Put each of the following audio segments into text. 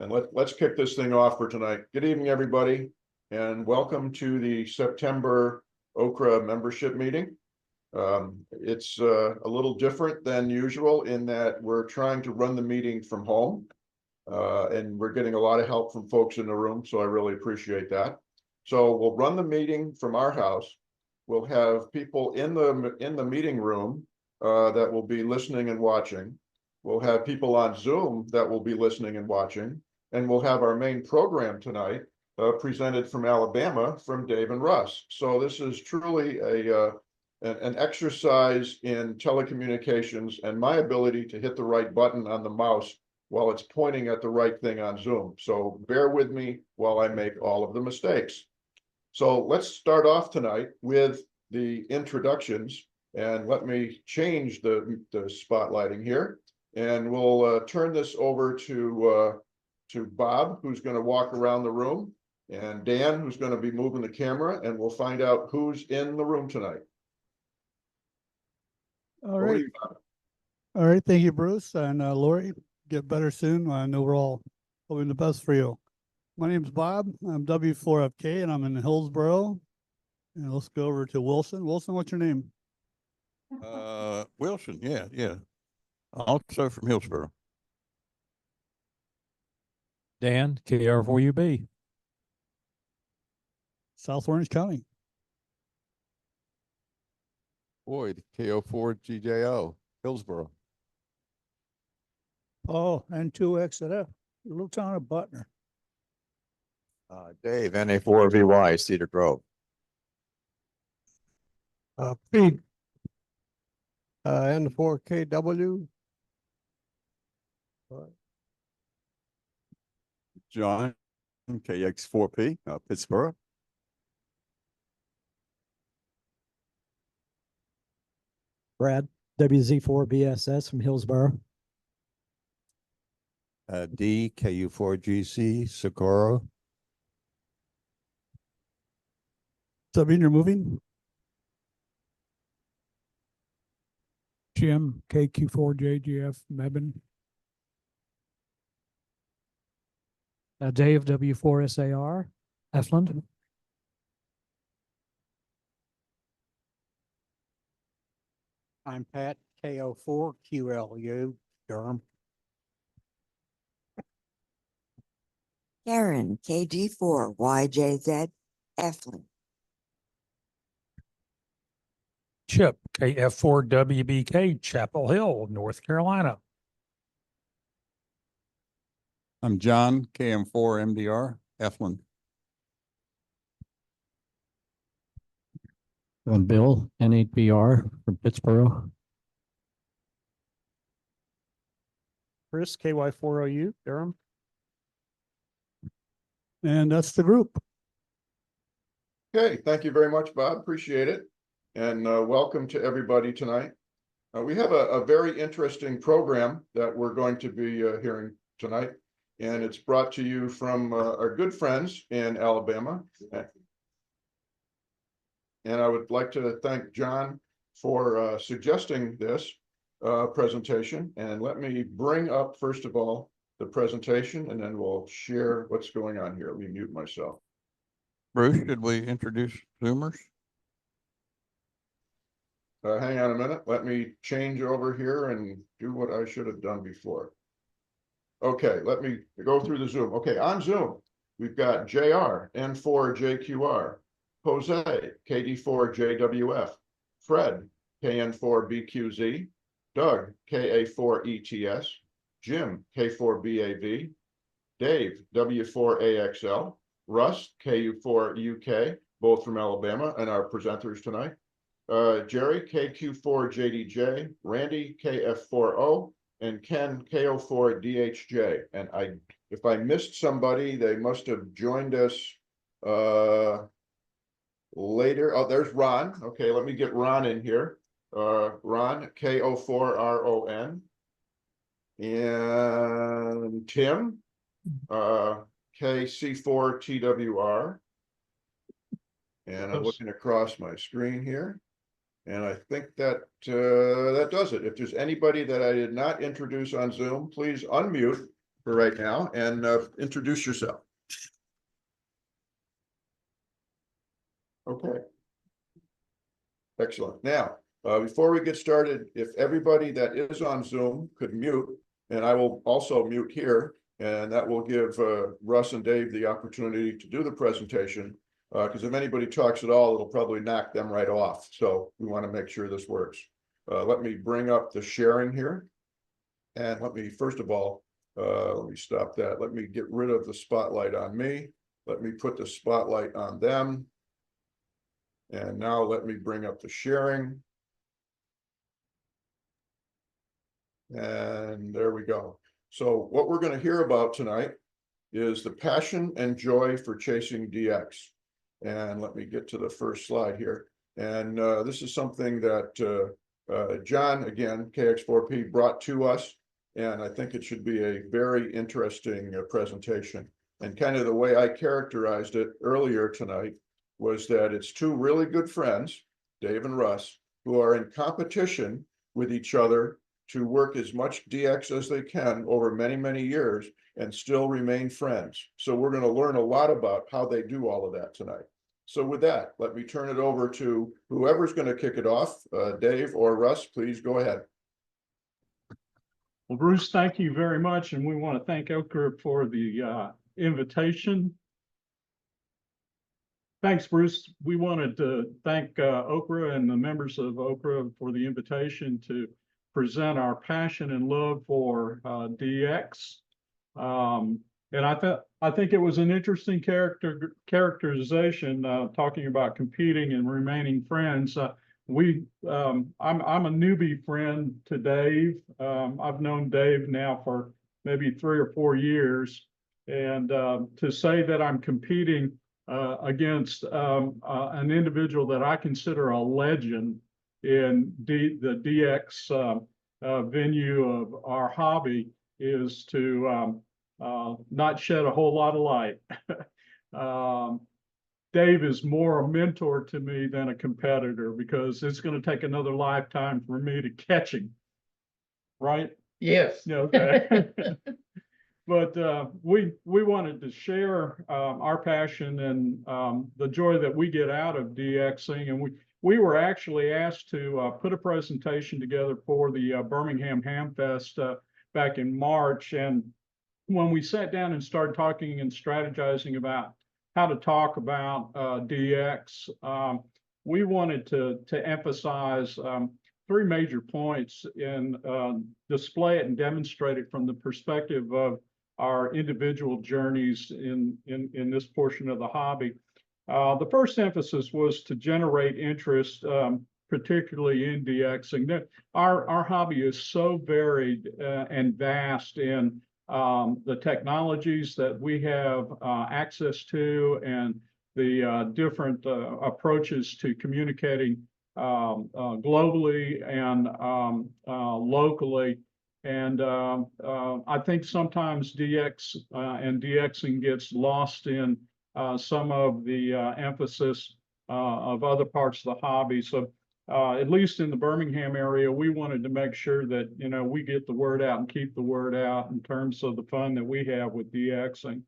And let's kick this thing off for tonight. Good evening, everybody, and welcome to the September OCRA membership meeting. It's a little different than usual in that we're trying to run the meeting from home, and we're getting a lot of help from folks in the room, so I really appreciate that. So we'll run the meeting from our house. We'll have people in the meeting room that will be listening and watching. We'll have people on Zoom that will be listening and watching. And we'll have our main program tonight presented from Alabama from Dave and Russ. So this is truly an exercise in telecommunications and my ability to hit the right button on the mouse while it's pointing at the right thing on Zoom. So bear with me while I make all of the mistakes. So let's start off tonight with the introductions, and let me change the spotlighting here, and we'll turn this over to Bob, who's going to walk around the room, and Dan, who's going to be moving the camera, and we'll find out who's in the room tonight. All right. All right. Thank you, Bruce. And Lori, get better soon. I know we're all hoping the best for you. My name is Bob. I'm W4FK, and I'm in Hillsboro. And let's go over to Wilson. Wilson, what's your name? Wilson. Yeah. Also from Hillsboro. Dan, KR4UB. South Orange County. Boyd, KO4GJO, Hillsboro. Paul, N2XF, little town of Butner. Dave, NA4VY, Cedar Grove. Pete, N4KW. John, KX4P, Pittsburgh. Brad, WZ4BSS from Hillsboro. D, KU4GC, Socorro. Does that mean you're moving? Jim, KQ4JGF, Mebane. Dave, W4SAR, Efland. I'm Pat, KO4QLU, Durham. Karen, KG4YJZ, Eflin. Chip, KF4WBK, Chapel Hill, North Carolina. I'm John, KM4MDR, Eflin. I'm Bill, N8BR from Pittsburgh. Chris, KY4OU, Durham. And that's the group. Okay, thank you very much, Bob. Appreciate it. And welcome to everybody tonight. We have a very interesting program that we're going to be hearing tonight, and it's brought to you from our good friends in Alabama. And I would like to thank John for suggesting this presentation. And let me bring up, first of all, the presentation, and then we'll share what's going on here. Let me mute myself. Bruce, should we introduce Zoomers? Hang on a minute. Let me change over here and do what I should have done before. Okay, let me go through the Zoom. Okay, on Zoom, we've got JR, N4JQR, Jose, KD4JWF, Fred, KN4BQZ, Doug, KA4ETS, Jim, K4BAV, Dave, W4AXL, Russ, KU4UK, both from Alabama, and our presenters tonight. Jerry, KQ4JDJ, Randy, KF4O, and Ken, KO4DHJ. And if I missed somebody, they must have joined us later. Oh, there's Ron. Okay, let me get Ron in here. Ron, KO4RON. And Tim, KC4TWR. And I'm looking across my screen here. And I think that that does it. If there's anybody that I did not introduce on Zoom, please unmute for right now and introduce yourself. Okay. Excellent. Now, before we get started, if everybody that is on Zoom could mute, and I will also mute here, and that will give Russ and Dave the opportunity to do the presentation. Because if anybody talks at all, it'll probably knock them right off. So we want to make sure this works. Let me bring up the sharing here. And let me, first of all, let me stop that. Let me get rid of the spotlight on me. Let me put the spotlight on them. And now let me bring up the sharing. And there we go. So what we're going to hear about tonight is the passion and joy for chasing DX. And let me get to the first slide here. And this is something that John, again, KX4P, brought to us. And I think it should be a very interesting presentation. And kind of the way I characterized it earlier tonight was that it's two really good friends, Dave and Russ, who are in competition with each other to work as much DX as they can over many, many years and still remain friends. So we're going to learn a lot about how they do all of that tonight. So with that, let me turn it over to whoever's going to kick it off, Dave or Russ, please go ahead. Well, Bruce, thank you very much. And we want to thank OCRA for the invitation. Thanks, Bruce. We wanted to thank OCRA and the members of OCRA for the invitation to present our passion and love for DX. And I think it was an interesting characterization talking about competing and remaining friends. I'm a newbie friend to Dave. I've known Dave now for maybe 3 or 4 years, and to say that I'm competing against an individual that I consider a legend in the DX venue of our hobby is to not shed a whole lot of light. Dave is more a mentor to me than a competitor because it's going to take another lifetime for me to catch him. Right? Yes. Okay. But we wanted to share our passion and the joy that we get out of DXing, and we were actually asked to put a presentation together for the Birmingham Hamfest back in March. And when we sat down and started talking and strategizing about how to talk about DX, we wanted to emphasize 3 major points and display it and demonstrate it from the perspective of our individual journeys in this portion of the hobby. The first emphasis was to generate interest, particularly in DXing. Our hobby is so varied and vast in the technologies that we have access to and the different approaches to communicating globally and locally. And I think sometimes DX and DXing gets lost in some of the emphasis of other parts of the hobby. So at least in the Birmingham area, we wanted to make sure that, we get the word out and keep the word out in terms of the fun that we have with DXing.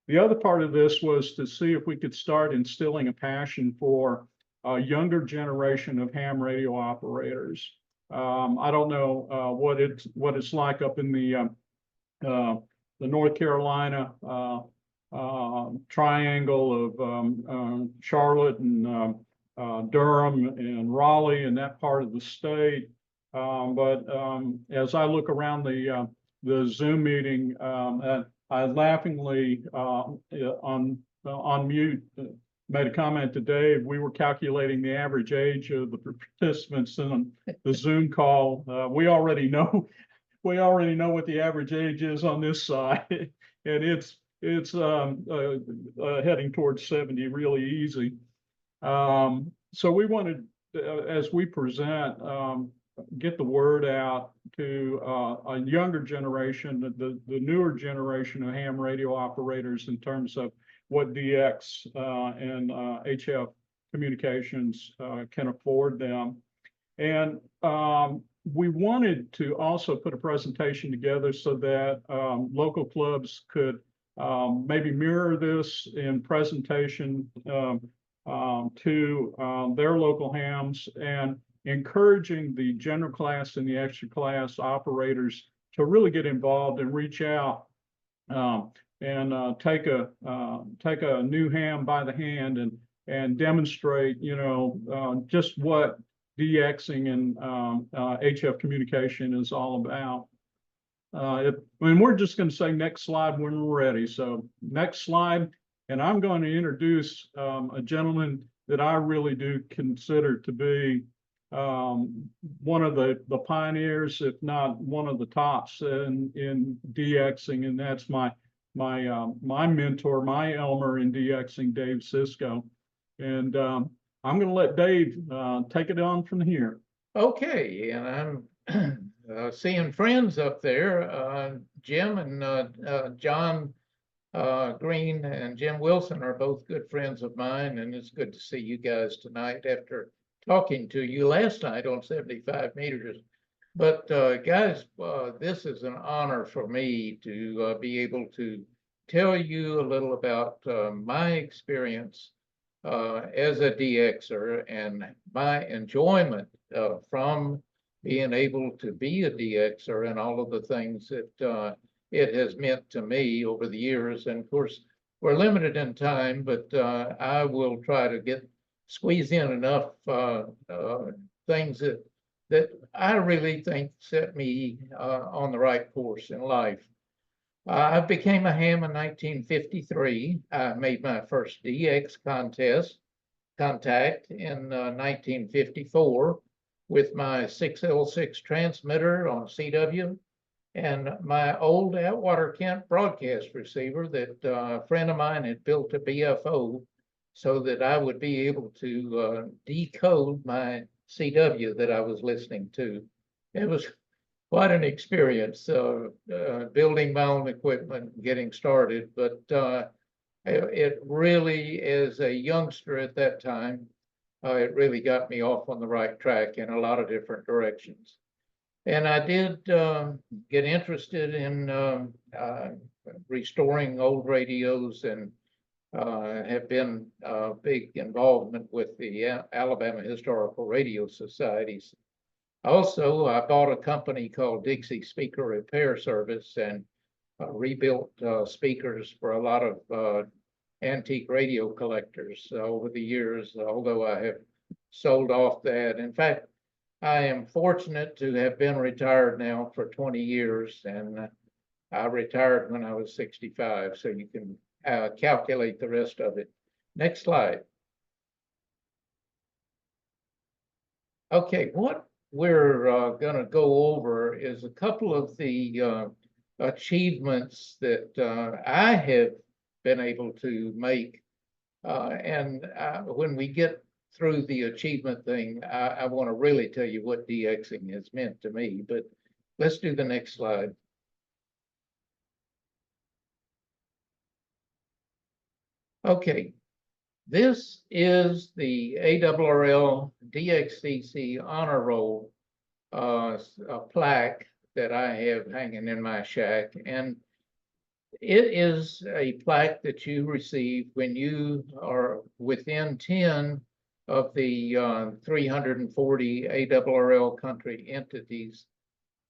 The other part of this was to see if we could start instilling a passion for a younger generation of ham radio operators. I don't know what it's like up in the North Carolina triangle of Charlotte and Durham and Raleigh and that part of the state. But as I look around the Zoom meeting, I laughingly on mute made a comment to Dave. We were calculating the average age of the participants in the Zoom call. We already know what the average age is on this side, and it's heading towards 70 really easy. So we wanted, as we present, get the word out to a younger generation, the newer generation of ham radio operators in terms of what DX and HF communications can afford them. And we wanted to also put a presentation together so that local clubs could maybe mirror this in presentation to their local hams, and encouraging the general class and the extra class operators to really get involved and reach out and take a new ham by the hand and demonstrate, just what DXing and HF communication is all about. We're just going to say next slide when we're ready. So next slide, and I'm going to introduce a gentleman that I really do consider to be one of the pioneers, if not one of the tops in DXing, and that's my mentor, my Elmer in DXing, Dave Cisco. And I'm going to let Dave take it on from here. Okay, and I'm seeing friends up there. Jim and John Green and Jim Wilson are both good friends of mine, and it's good to see you guys tonight after talking to you last night on 75 meters. But guys, this is an honor for me to be able to tell you a little about my experience as a DXer and my enjoyment from being able to be a DXer and all of the things that it has meant to me over the years. And of course, we're limited in time, but I will try to squeeze in enough things that I really think set me on the right course in life. I became a ham in 1953. I made my first DX contact in 1954 with my 6L6 transmitter on CW and my old Atwater Kent broadcast receiver that a friend of mine had built a BFO so that I would be able to decode my CW that I was listening to. It was quite an experience building my own equipment, getting started, but it really, as a youngster at that time, it really got me off on the right track in a lot of different directions. And I did get interested in restoring old radios and have been a big involvement with the Alabama Historical Radio Societies. Also, I bought a company called Dixie Speaker Repair Service and rebuilt speakers for a lot of antique radio collectors over the years, although I have sold off that. In fact, I am fortunate to have been retired now for 20 years, and I retired when I was 65, so you can calculate the rest of it. Next slide. Okay, what we're going to go over is a couple of the achievements that I have been able to make. And when we get through the achievement thing, I want to really tell you what DXing has meant to me. But let's do the next slide. Okay, this is the ARRL DXCC Honor Roll plaque that I have hanging in my shack. And it is a plaque that you receive when you are within 10 of the 340 ARRL country entities.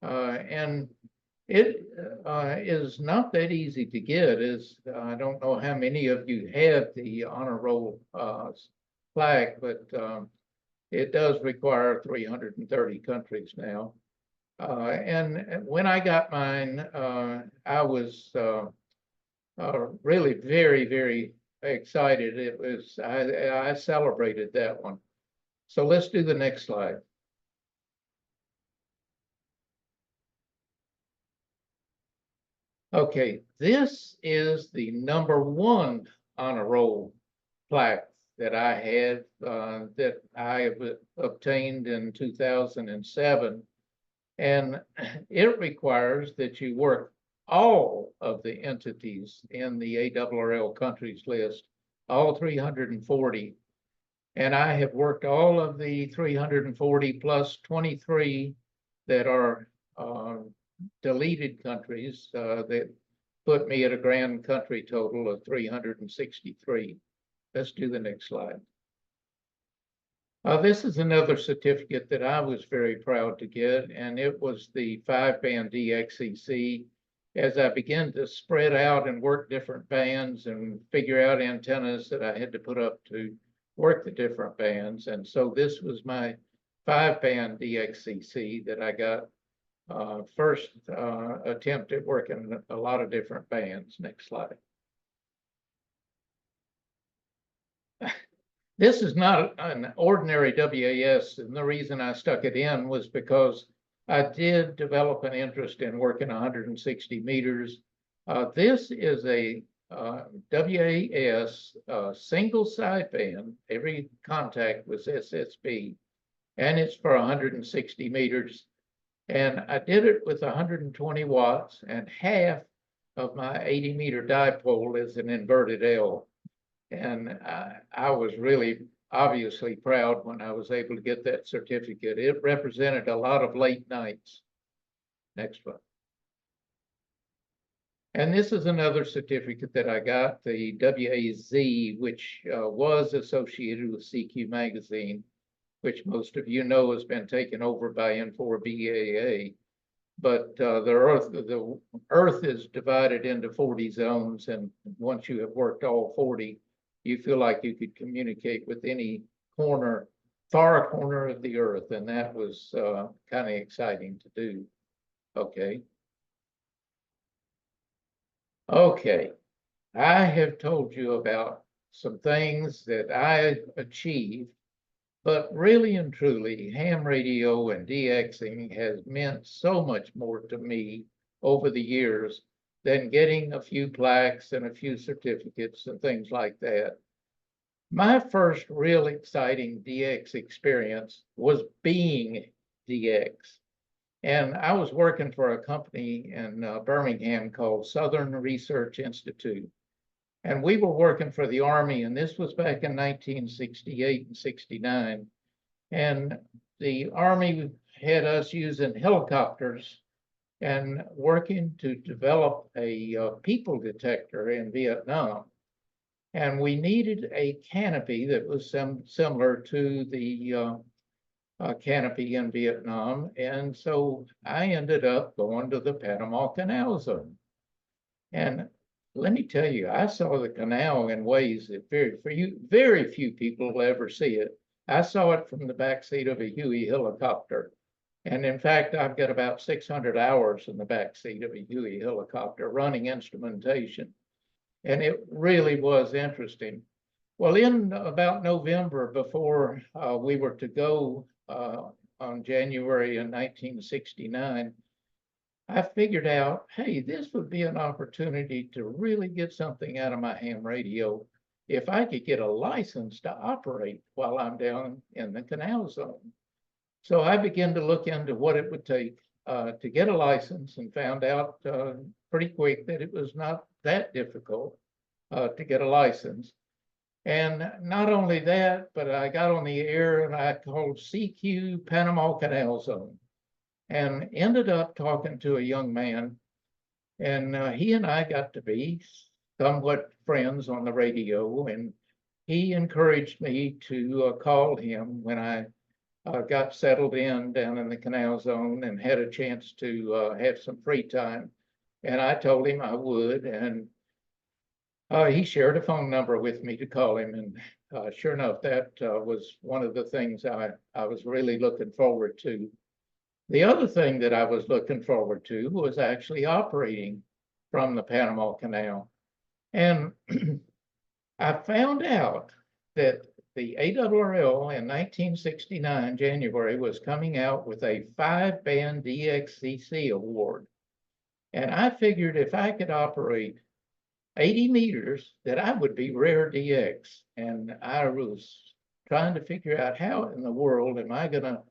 And it is not that easy to get. I don't know how many of you have the honor roll plaque, but it does require 330 countries now. And when I got mine, I was really very, very excited. I celebrated that one. So let's do the next slide. Okay, this is the #1 honor roll plaque that I had that I have obtained in 2007. And it requires that you work all of the entities in the ARRL countries list, all 340. And I have worked all of the 340 plus 23 that are deleted countries that put me at a grand country total of 363. Let's do the next slide. This is another certificate that I was very proud to get, and it was the 5-band DXCC. As I began to spread out and work different bands and figure out antennas that I had to put up to work the different bands. And so this was my 5-band DXCC that I got first attempt at working a lot of different bands. Next slide. This is not an ordinary WAS, and the reason I stuck it in was because I did develop an interest in working 160 meters. This is a WAS single sideband. Every contact was SSB, and it's for 160 meters. And I did it with 120 watts, and half of my 80-meter dipole is an inverted L. And I was really obviously proud when I was able to get that certificate. It represented a lot of late nights. Next one. And this is another certificate that I got, the WAZ, which was associated with CQ magazine, which most of you know has been taken over by N4BAA. But the Earth is divided into 40 zones, and once you have worked all 40, you feel like you could communicate with any corner, far corner of the Earth, and that was kind of exciting to do. Okay. Okay, I have told you about some things that I achieved, but really and truly, ham radio and DXing has meant so much more to me over the years than getting a few plaques and a few certificates and things like that. My first real exciting DX experience was being DX. And I was working for a company in Birmingham called Southern Research Institute. And we were working for the Army, and this was back in 1968 and 69. And the Army had us using helicopters and working to develop a people detector in Vietnam. And we needed a canopy that was similar to the canopy in Vietnam. And so I ended up going to the Panama Canal Zone. And let me tell you, I saw the canal in ways that very few people will ever see it. I saw it from the backseat of a Huey helicopter. And in fact, I've got about 600 hours in the backseat of a Huey helicopter running instrumentation. And it really was interesting. Well, in about November, before we were to go on January in 1969, I figured out, hey, this would be an opportunity to really get something out of my ham radio if I could get a license to operate while I'm down in the canal zone. So I began to look into what it would take to get a license, and found out pretty quick that it was not that difficult to get a license. And not only that, but I got on the air and I called CQ Panama Canal Zone, and ended up talking to a young man, and he and I got to be somewhat friends on the radio, and he encouraged me to call him when I got settled in down in the canal zone and had a chance to have some free time. And I told him I would, and he shared a phone number with me to call him. And sure enough, that was one of the things I was really looking forward to. The other thing that I was looking forward to was actually operating from the Panama Canal. And I found out that the ARRL in 1969, January, was coming out with a 5-band DXCC award. And I figured if I could operate 80 meters, that I would be rare DX. And I was trying to figure out how in the world am I going to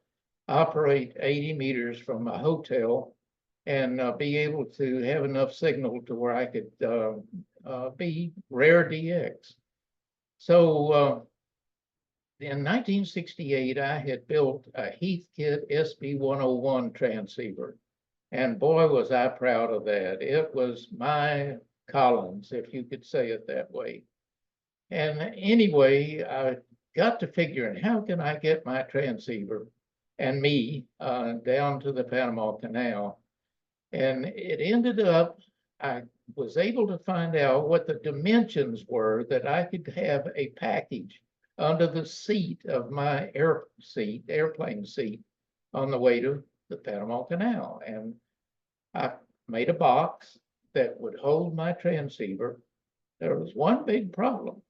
operate 80 meters from a hotel and be able to have enough signal to where I could be rare DX. So in 1968, I had built a Heathkit SB-101 transceiver. And boy, was I proud of that. It was my Collins, if you could say it that way. And anyway, I got to figuring, how can I get my transceiver and me down to the Panama Canal? And it ended up, I was able to find out what the dimensions were that I could have a package under the seat of my airplane seat on the way to the Panama Canal. And I made a box that would hold my transceiver. There was one big problem.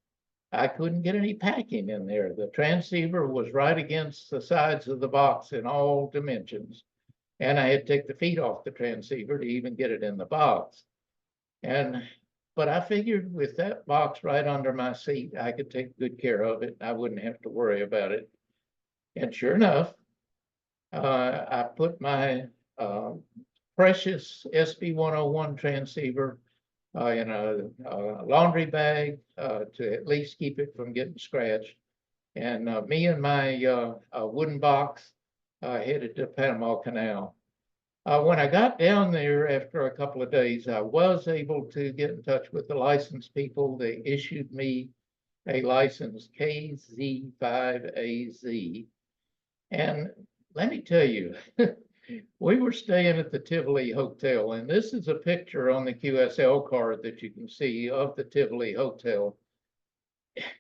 I couldn't get any packing in there. The transceiver was right against the sides of the box in all dimensions. And I had to take the feet off the transceiver to even get it in the box. But I figured with that box right under my seat, I could take good care of it. I wouldn't have to worry about it. And sure enough, I put my precious SB-101 transceiver in a laundry bag to at least keep it from getting scratched. And me and my wooden box headed to Panama Canal. When I got down there after a couple of days, I was able to get in touch with the license people. They issued me a license KZ5AZ. And let me tell you, we were staying at the Tivoli Hotel, and this is a picture on the QSL card that you can see of the Tivoli Hotel.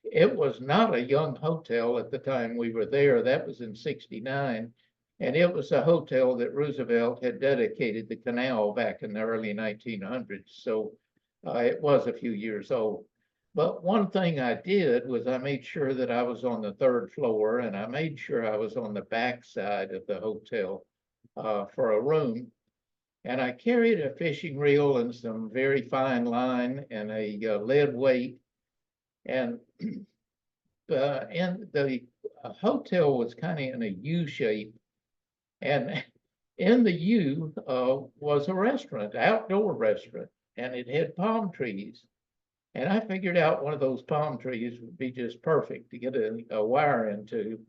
It was not a young hotel at the time we were there. That was in '69. And it was a hotel that Roosevelt had dedicated the canal back in the early 1900s. So it was a few years old. But one thing I did was I made sure that I was on the 3rd floor, and I made sure I was on the back side of the hotel for a room. And I carried a fishing reel and some very fine line and a lead weight. And the hotel was kind of in a U shape. And in the U was a restaurant, outdoor restaurant, and it had palm trees. And I figured out one of those palm trees would be just perfect to get a wire into.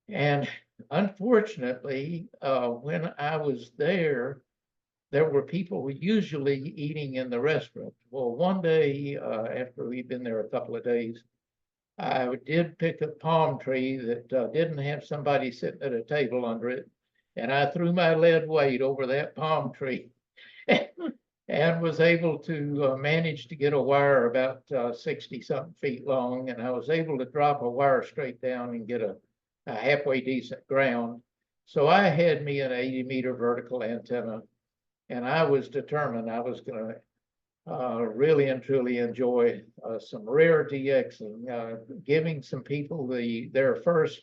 And unfortunately, when I was there, there were people usually eating in the restaurant. Well, one day, after we'd been there a couple of days, I did pick a palm tree that didn't have somebody sitting at a table under it. And I threw my lead weight over that palm tree and was able to manage to get a wire about 60-something feet long. And I was able to drop a wire straight down and get a halfway decent ground. So I had me an 80-meter vertical antenna, and I was determined I was going to really and truly enjoy some rare DXing, giving some people their first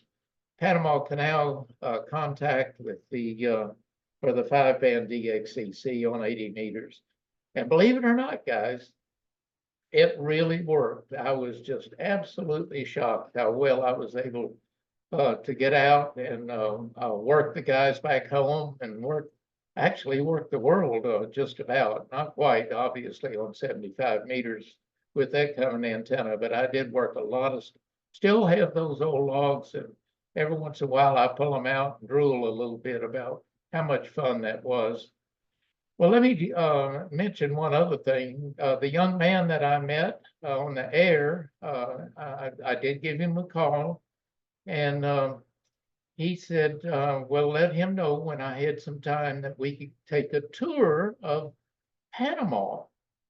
Panama Canal contact with for the 5-band DXCC on 80 meters. And believe it or not, guys, it really worked. I was just absolutely shocked how well I was able to get out and work the guys back home and actually work the world just about, not quite, obviously, on 75 meters with that kind of an antenna, but I did work a lot of, still have those old logs, and every once in a while I pull them out and drool a little bit about how much fun that was. Well, let me mention one other thing. The young man that I met on the air, I did give him a call, and he said, well, let him know when I had some time that we could take a tour of Panama,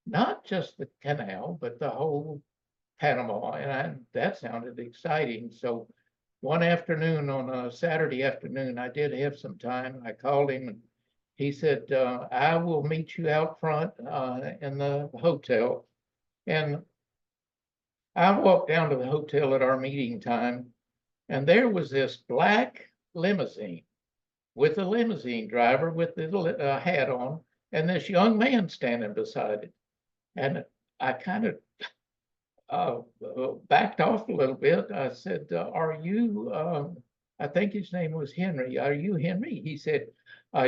not just the canal, but the whole Panama. And that sounded exciting. So one afternoon, on a Saturday afternoon, I did have some time. I called him, and he said, I will meet you out front in the hotel. And I walked down to the hotel at our meeting time, and there was this black limousine with a limousine driver with his hat on, and this young man standing beside it. And I kind of backed off a little bit. I said, are you, I think his name was Henry. Are you Henry? He said,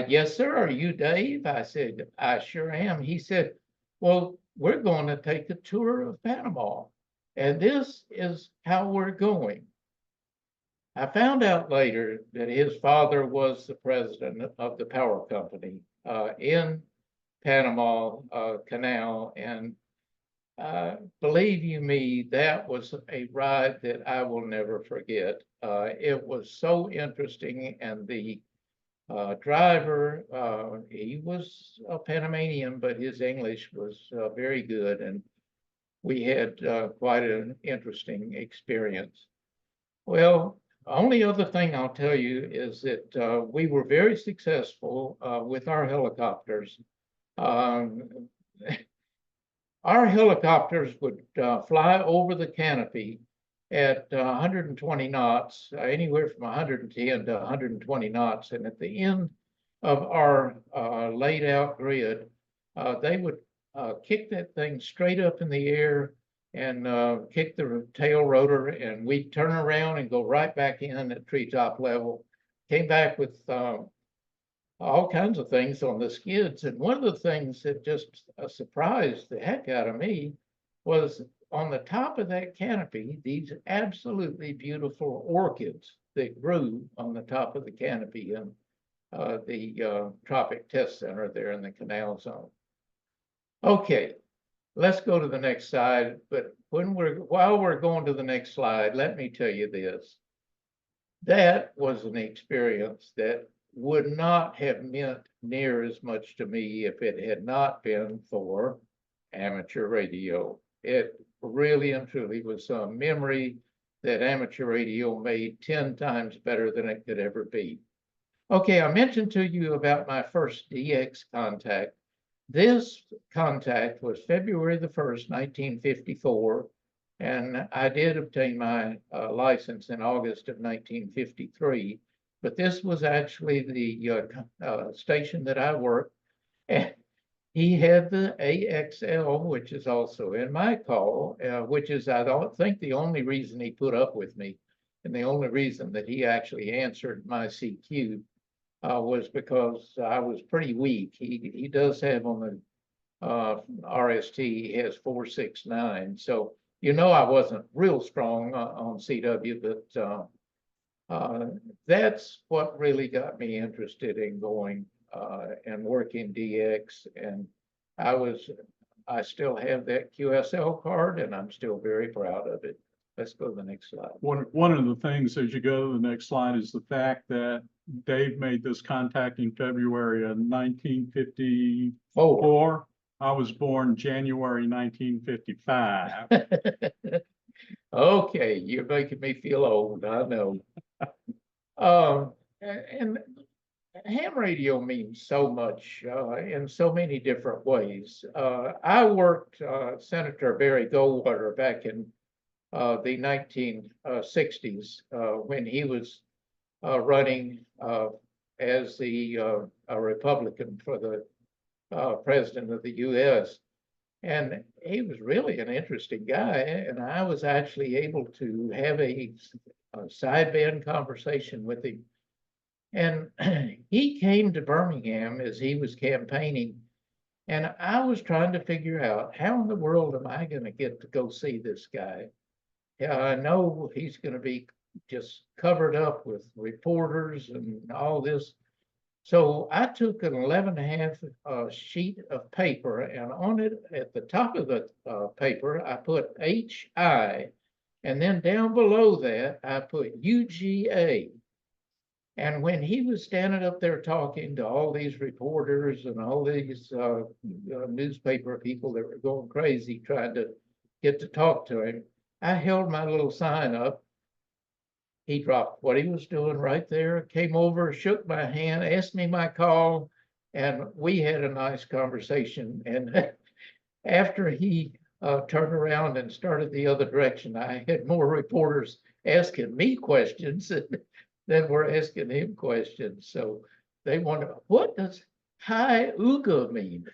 yes, sir. Are you Dave? I said, I sure am. He said, well, we're going to take a tour of Panama, and this is how we're going. I found out later that his father was the president of the power company in Panama Canal. And believe you me, that was a ride that I will never forget. It was so interesting, and the driver, he was a Panamanian, but his English was very good, and we had quite an interesting experience. Well, only other thing I'll tell you is that we were very successful with our helicopters. Our helicopters would fly over the canopy at 120 knots, anywhere from 110 to 120 knots. And at the end of our laid out grid, they would kick that thing straight up in the air and kick the tail rotor, and we'd turn around and go right back in at treetop level. Came back with all kinds of things on the skids. And one of the things that just surprised the heck out of me was on the top of that canopy, these absolutely beautiful orchids that grew on the top of the canopy in the Tropic Test Center there in the Canal Zone. Okay, let's go to the next slide. But while we're going to the next slide, let me tell you this. That was an experience that would not have meant near as much to me if it had not been for amateur radio. It really and truly was a memory that amateur radio made 10 times better than it could ever be. Okay, I mentioned to you about my first DX contact. This contact was February the 1st, 1954, and I did obtain my license in August of 1953. But this was actually the station that I worked, and he had the AXL, which is also in my call, which is, I don't think, the only reason he put up with me, and the only reason that he actually answered my CQ was because I was pretty weak. He does have on the RST, he has 469, so you know I wasn't real strong on CW, but that's what really got me interested in going and working DX. And I still have that QSL card, and I'm still very proud of it. Let's go to the next slide. One of the things as you go to the next slide is the fact that Dave made this contact in February of 1954. I was born January 1955. Okay, you're making me feel old, I know. And ham radio means so much in so many different ways. I worked Senator Barry Goldwater back in the 1960s when he was running as the Republican for the president of the U.S. And he was really an interesting guy, and I was actually able to have a sideband conversation with him. And he came to Birmingham as he was campaigning, and I was trying to figure out how in the world am I going to get to go see this guy? Yeah, I know he's going to be just covered up with reporters and all this. So I took an 11.5 sheet of paper, and on it at the top of the paper, I put HI, and then down below that, I put UGA. And when he was standing up there talking to all these reporters and all these newspaper people that were going crazy trying to get to talk to him, I held my little sign up. He dropped what he was doing right there, came over, shook my hand, asked me my call, and we had a nice conversation. And after he turned around and started the other direction, I had more reporters asking me questions than were asking him questions. So they wonder, what does Hi Uga mean?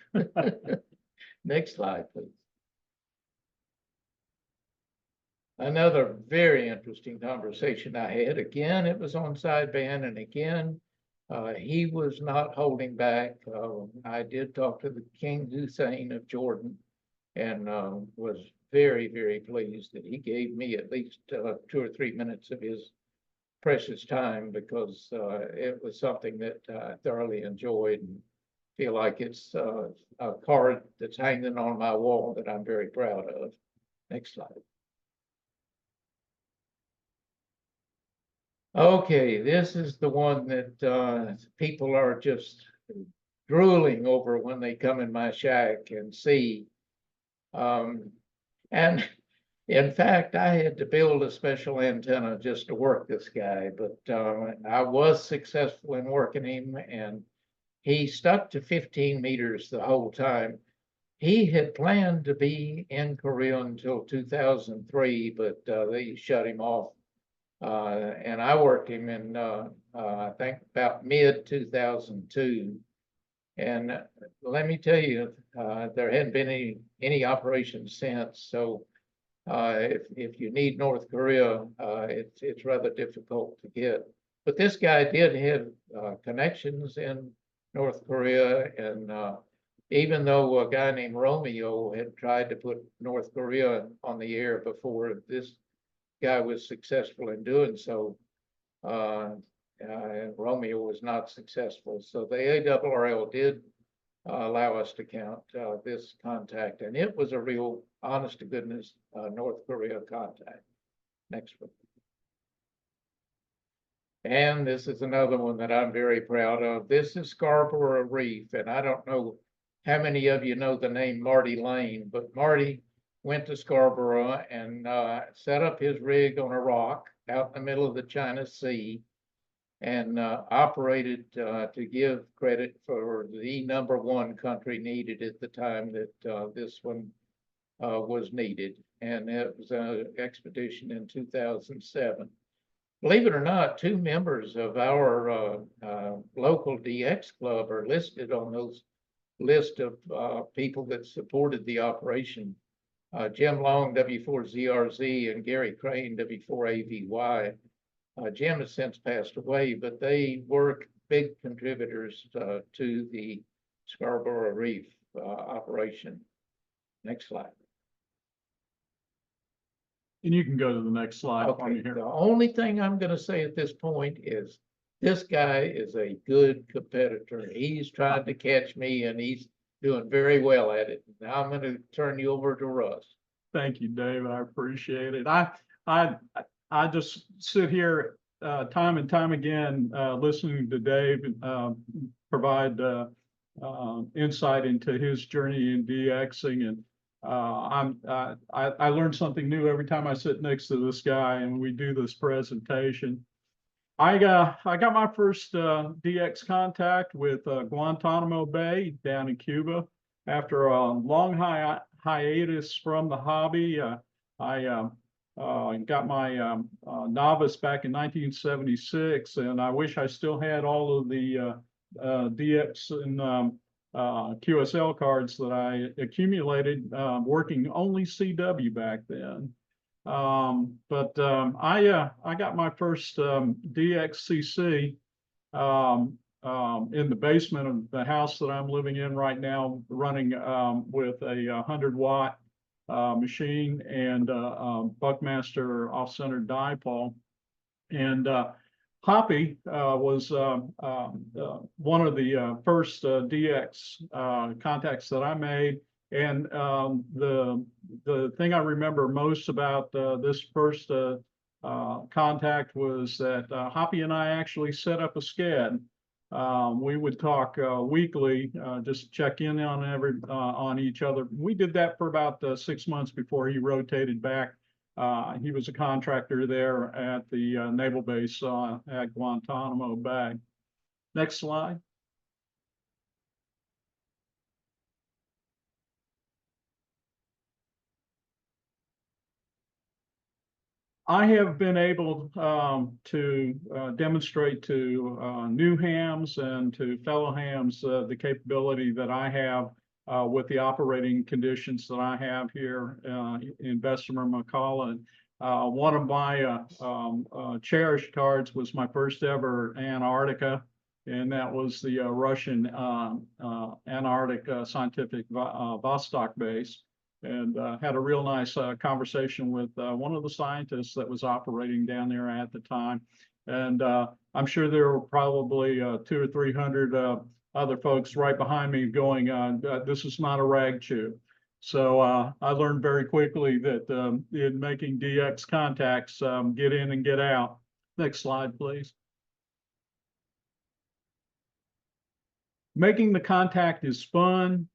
Next slide, please. Another very interesting conversation I had. Again, it was on sideband, and again, he was not holding back. I did talk to the King Hussein of Jordan, and was very, very pleased that he gave me at least 2 or 3 minutes of his precious time because it was something that I thoroughly enjoyed and feel like it's a card that's hanging on my wall that I'm very proud of. Next slide. Okay, this is the one that people are just drooling over when they come in my shack and see. And in fact, I had to build a special antenna just to work this guy, but I was successful in working him, and he stuck to 15 meters the whole time. He had planned to be in Korea until 2003, but they shut him off. And I worked him in, I think about mid 2002. And let me tell you, there hadn't been any operations since. So if you need North Korea, it's rather difficult to get. But this guy did have connections in North Korea, and even though a guy named Romeo had tried to put North Korea on the air before, this guy was successful in doing so. Romeo was not successful. So the ARRL did allow us to count this contact, and it was a real, honest to goodness, North Korea contact. Next one. And this is another one that I'm very proud of. This is Scarborough Reef, and I don't know how many of you know the name Marty Lane, but Marty went to Scarborough and set up his rig on a rock out in the middle of the China Sea, and operated to give credit for the #1 country needed at the time that this one was needed. And it was an expedition in 2007. Believe it or not, 2 members of our local DX club are listed on those list of people that supported the operation. Jim Long, W4ZRZ, and Gary Crane, W4AVY. Jim has since passed away, but they were big contributors to the Scarborough Reef operation. Next slide. And you can go to the next slide. Okay, the only thing I'm going to say at this point is this guy is a good competitor. He's trying to catch me, and he's doing very well at it. Now I'm going to turn you over to Russ. Thank you, Dave. I appreciate it. I just sit here time and time again listening to Dave provide insight into his journey in DXing, and I learn something new every time I sit next to this guy and we do this presentation. I got my first DX contact with Guantanamo Bay down in Cuba. After a long hiatus from the hobby, I got my novice back in 1976, and I wish I still had all of the DX and QSL cards that I accumulated working only CW back then. I got my first DXCC in the basement of the house that I'm living in right now, running with a 100-watt machine and Buckmaster off-centered dipole. And Hoppy was one of the first DX contacts that I made. And the thing I remember most about this first contact was that Hoppy and I actually set up a SCAD. We would talk weekly, just check in on each other. We did that for about 6 months before he rotated back. He was a contractor there at the naval base at Guantanamo Bay. Next slide. I have been able to demonstrate to new hams and to fellow hams the capability that I have with the operating conditions that I have here in Bessemer McCullough. One of my cherished cards was my first ever Antarctica, and that was the Russian Antarctic Scientific Vostok base. And had a real nice conversation with one of the scientists that was operating down there at the time. And I'm sure there were probably 200 or 300 other folks right behind me going, this is not a rag chew. So I learned very quickly that in making DX contacts, get in and get out. Next slide, please. Making the contact is fun.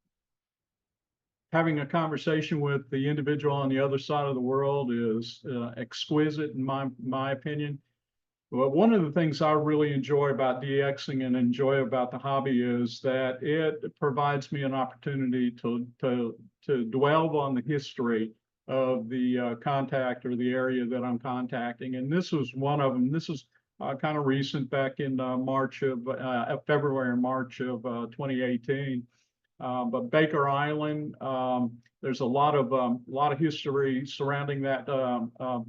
Having a conversation with the individual on the other side of the world is exquisite in my opinion. Well, one of the things I really enjoy about DXing and enjoy about the hobby is that it provides me an opportunity to dwell on the history of the contact or the area that I'm contacting. And this was one of them. This is kind of recent, back in February and March of 2018. But Baker Island, there's a lot of history surrounding that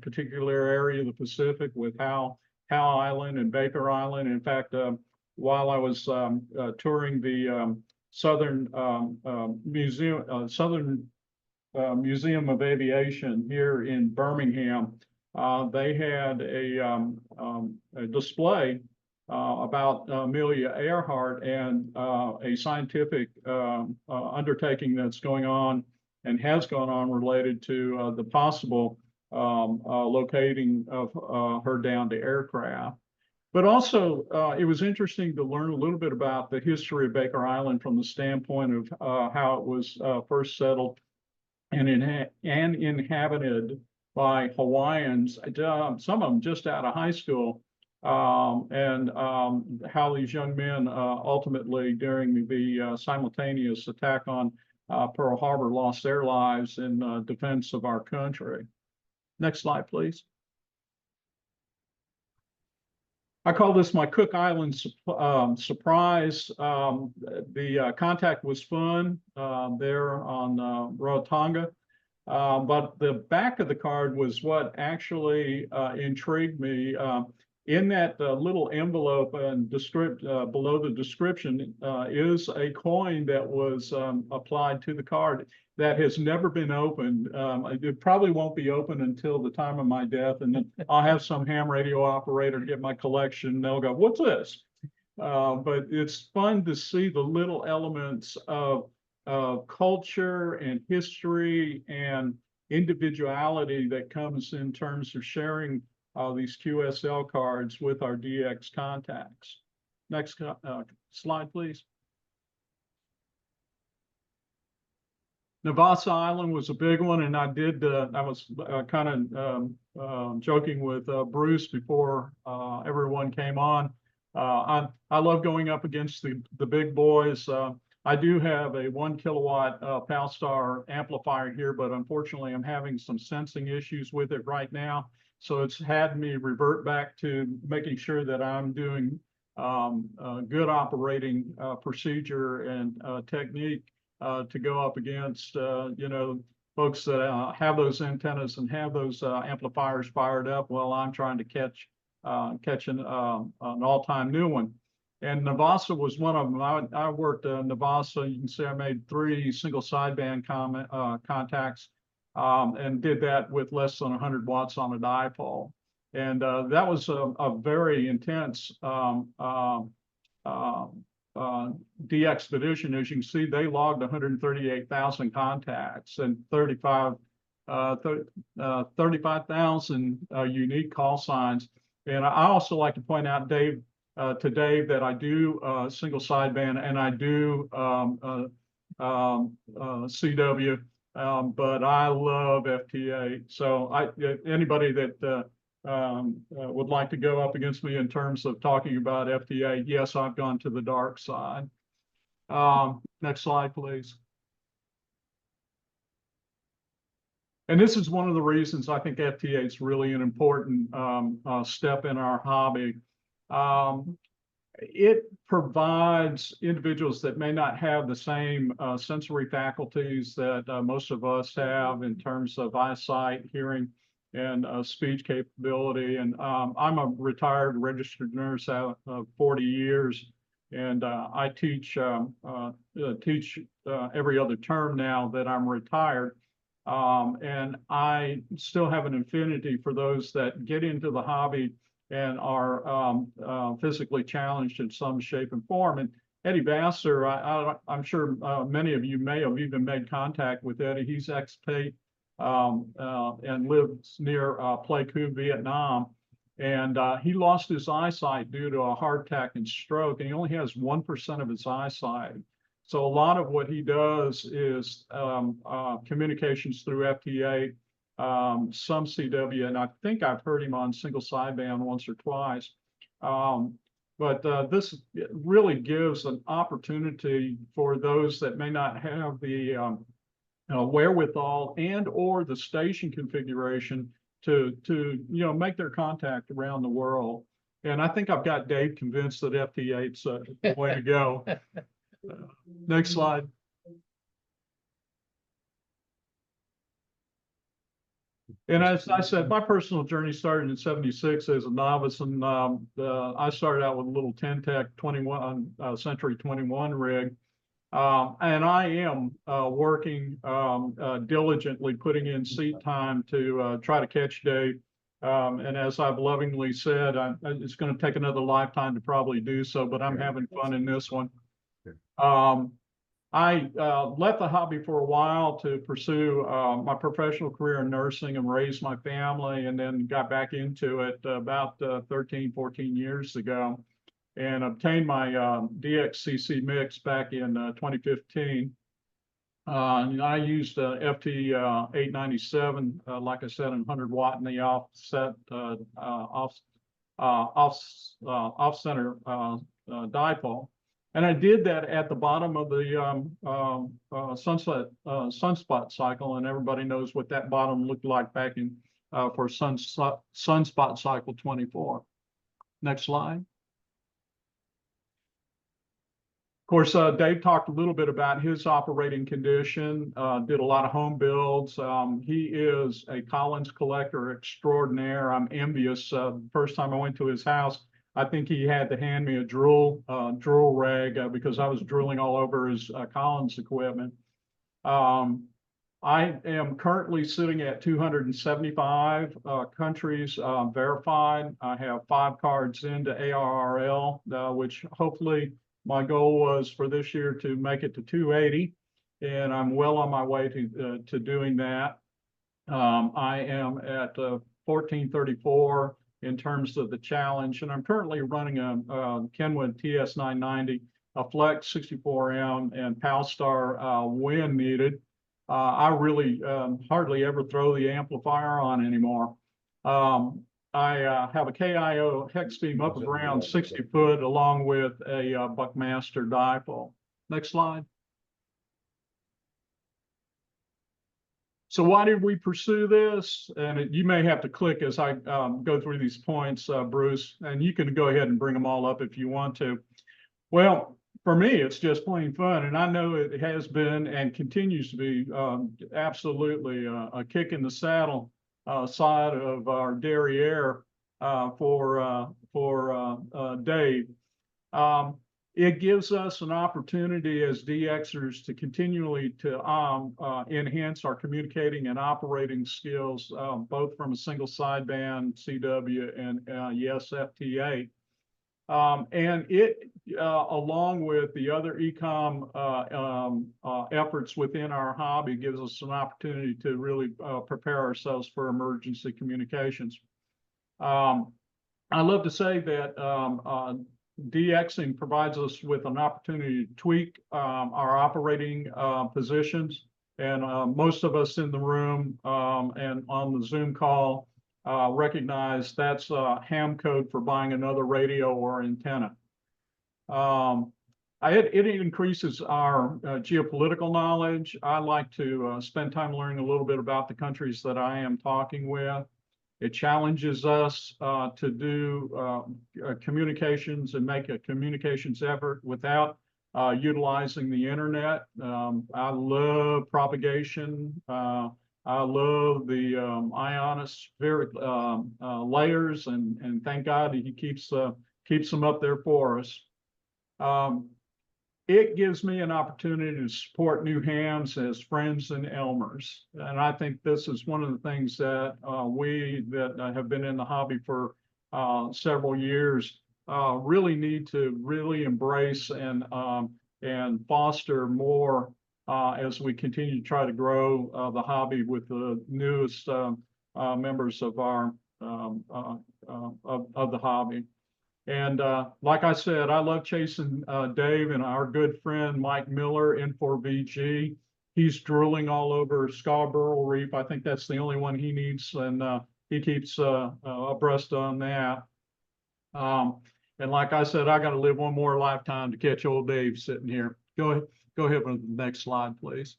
particular area of the Pacific with Howe Island and Baker Island. In fact, while I was touring the Southern Museum of Aviation here in Birmingham, they had a display about Amelia Earhart and a scientific undertaking that's going on and has gone on related to the possible locating of her downed aircraft. But also, it was interesting to learn a little bit about the history of Baker Island from the standpoint of how it was first settled and inhabited by Hawaiians, some of them just out of high school, and how these young men ultimately, during the simultaneous attack on Pearl Harbor, lost their lives in defense of our country. Next slide, please. I call this my Cook Island surprise. The contact was fun there on Rarotonga. But the back of the card was what actually intrigued me. In that little envelope and below the description is a coin that was applied to the card that has never been opened. It probably won't be open until the time of my death, and then I'll have some ham radio operator get my collection, and they'll go, "What's this?" But it's fun to see the little elements of culture and history and individuality that comes in terms of sharing these QSL cards with our DX contacts. Next slide, please. Navassa Island was a big one, and I was kind of joking with Bruce before everyone came on. I love going up against the big boys. I do have a 1 kilowatt Palstar amplifier here, but unfortunately I'm having some sensing issues with it right now. So it's had me revert back to making sure that I'm doing good operating procedure and technique to go up against, folks that have those antennas and have those amplifiers fired up while I'm trying to catch an all-time new one. And Navassa was one of them. I worked Navassa. You can see I made 3 single sideband contacts and did that with less than 100 watts on a dipole. And that was a very intense de-expedition. As you can see, they logged 138,000 contacts and 35,000 unique call signs. And I also like to point out, Dave, that I do single sideband and I do CW, but I love FTA. So anybody that would like to go up against me in terms of talking about FTA, yes, I've gone to the dark side. Next slide, please. And this is one of the reasons I think FTA is really an important step in our hobby. It provides individuals that may not have the same sensory faculties that most of us have in terms of eyesight, hearing, and speech capability. And I'm a retired registered nurse out of 40 years, and I teach every other term now that I'm retired. And I still have an affinity for those that get into the hobby and are physically challenged in some shape and form. And Eddie Vassar, I'm sure many of you may have even made contact with Eddie. He's ex-Pate and lives near Pleiku, Vietnam. And he lost his eyesight due to a heart attack and stroke, and he only has 1% of his eyesight. So a lot of what he does is communications through FT8, some CW, and I think I've heard him on single sideband once or twice. But this really gives an opportunity for those that may not have the wherewithal and or the station configuration to make their contact around the world. And I think I've got Dave convinced that FT8's the way to go. Next slide. And as I said, my personal journey started in '76 as a novice, and I started out with a little Ten-Tech 21 Century 21 rig. And I am working diligently, putting in seat time to try to catch Dave. And as I've lovingly said, it's going to take another lifetime to probably do so, but I'm having fun in this one. I left the hobby for a while to pursue my professional career in nursing and raise my family, and then got back into it about 13, 14 years ago, and obtained my DXCC mix back in 2015. And I used FT 897, like I said, in 100 watt in the offset off-center dipole. And I did that at the bottom of the sunspot cycle, and everybody knows what that bottom looked like back in for sunspot cycle 24. Next slide. Of course, Dave talked a little bit about his operating condition, did a lot of home builds. He is a Collins collector extraordinaire. I'm envious. First time I went to his house, I think he had to hand me a drill rag because I was drilling all over his Collins equipment. I am currently sitting at 275 countries verified. I have 5 cards into ARRL, which hopefully my goal was for this year to make it to 280, and I'm well on my way to doing that. I am at 1434 in terms of the challenge, and I'm currently running a Kenwood TS990, a Flex 64M, and Palstar when needed. I really hardly ever throw the amplifier on anymore. I have a KIO hex beam up around 60 foot along with a Buckmaster dipole. Next slide. So why did we pursue this? And you may have to click as I go through these points, Bruce, and you can go ahead and bring them all up if you want to. Well, for me, it's just plain fun. And I know it has been and continues to be absolutely a kick in the saddle side of our derriere for Dave. It gives us an opportunity as DXers to continually to enhance our communicating and operating skills, both from a single sideband CW and yes, FT8. And it, along with the other ECOM efforts within our hobby, gives us an opportunity to really prepare ourselves for emergency communications. I love to say that DXing provides us with an opportunity to tweak our operating positions. And most of us in the room and on the Zoom call recognize that's ham code for buying another radio or antenna. It increases our geopolitical knowledge. I like to spend time learning a little bit about the countries that I am talking with. It challenges us to do communications and make a communications effort without utilizing the internet. I love propagation. I love the ionospheric layers, and thank God he keeps them up there for us. It gives me an opportunity to support new hams as friends and Elmers. And I think this is one of the things that we that have been in the hobby for several years, really need to really embrace and foster more as we continue to try to grow the hobby with the newest members of our of the hobby. And like I said, I love chasing Dave and our good friend Mike Miller, N4VG. He's drooling all over Scarborough Reef. I think that's the only one he needs, and he keeps abreast on that. And like I said, I got to live one more lifetime to catch old Dave sitting here. Go ahead with the next slide, please.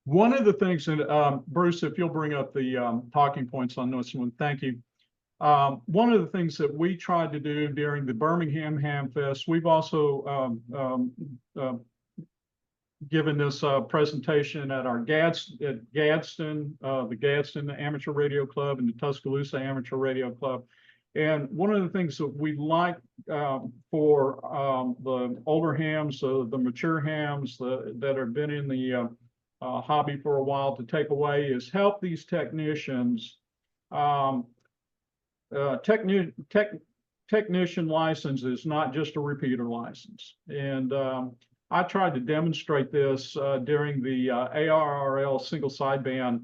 One of the things that, Bruce, if you'll bring up the talking points on this one, thank you. One of the things that we tried to do during the Birmingham Ham Fest, we've also given this presentation at our Gadsden, the Gadsden Amateur Radio Club and the Tuscaloosa Amateur Radio Club. And one of the things that we like for the older hams, the mature hams that have been in the hobby for a while to take away is help these technicians. Technician license is not just a repeater license. And I tried to demonstrate this during the ARRL single sideband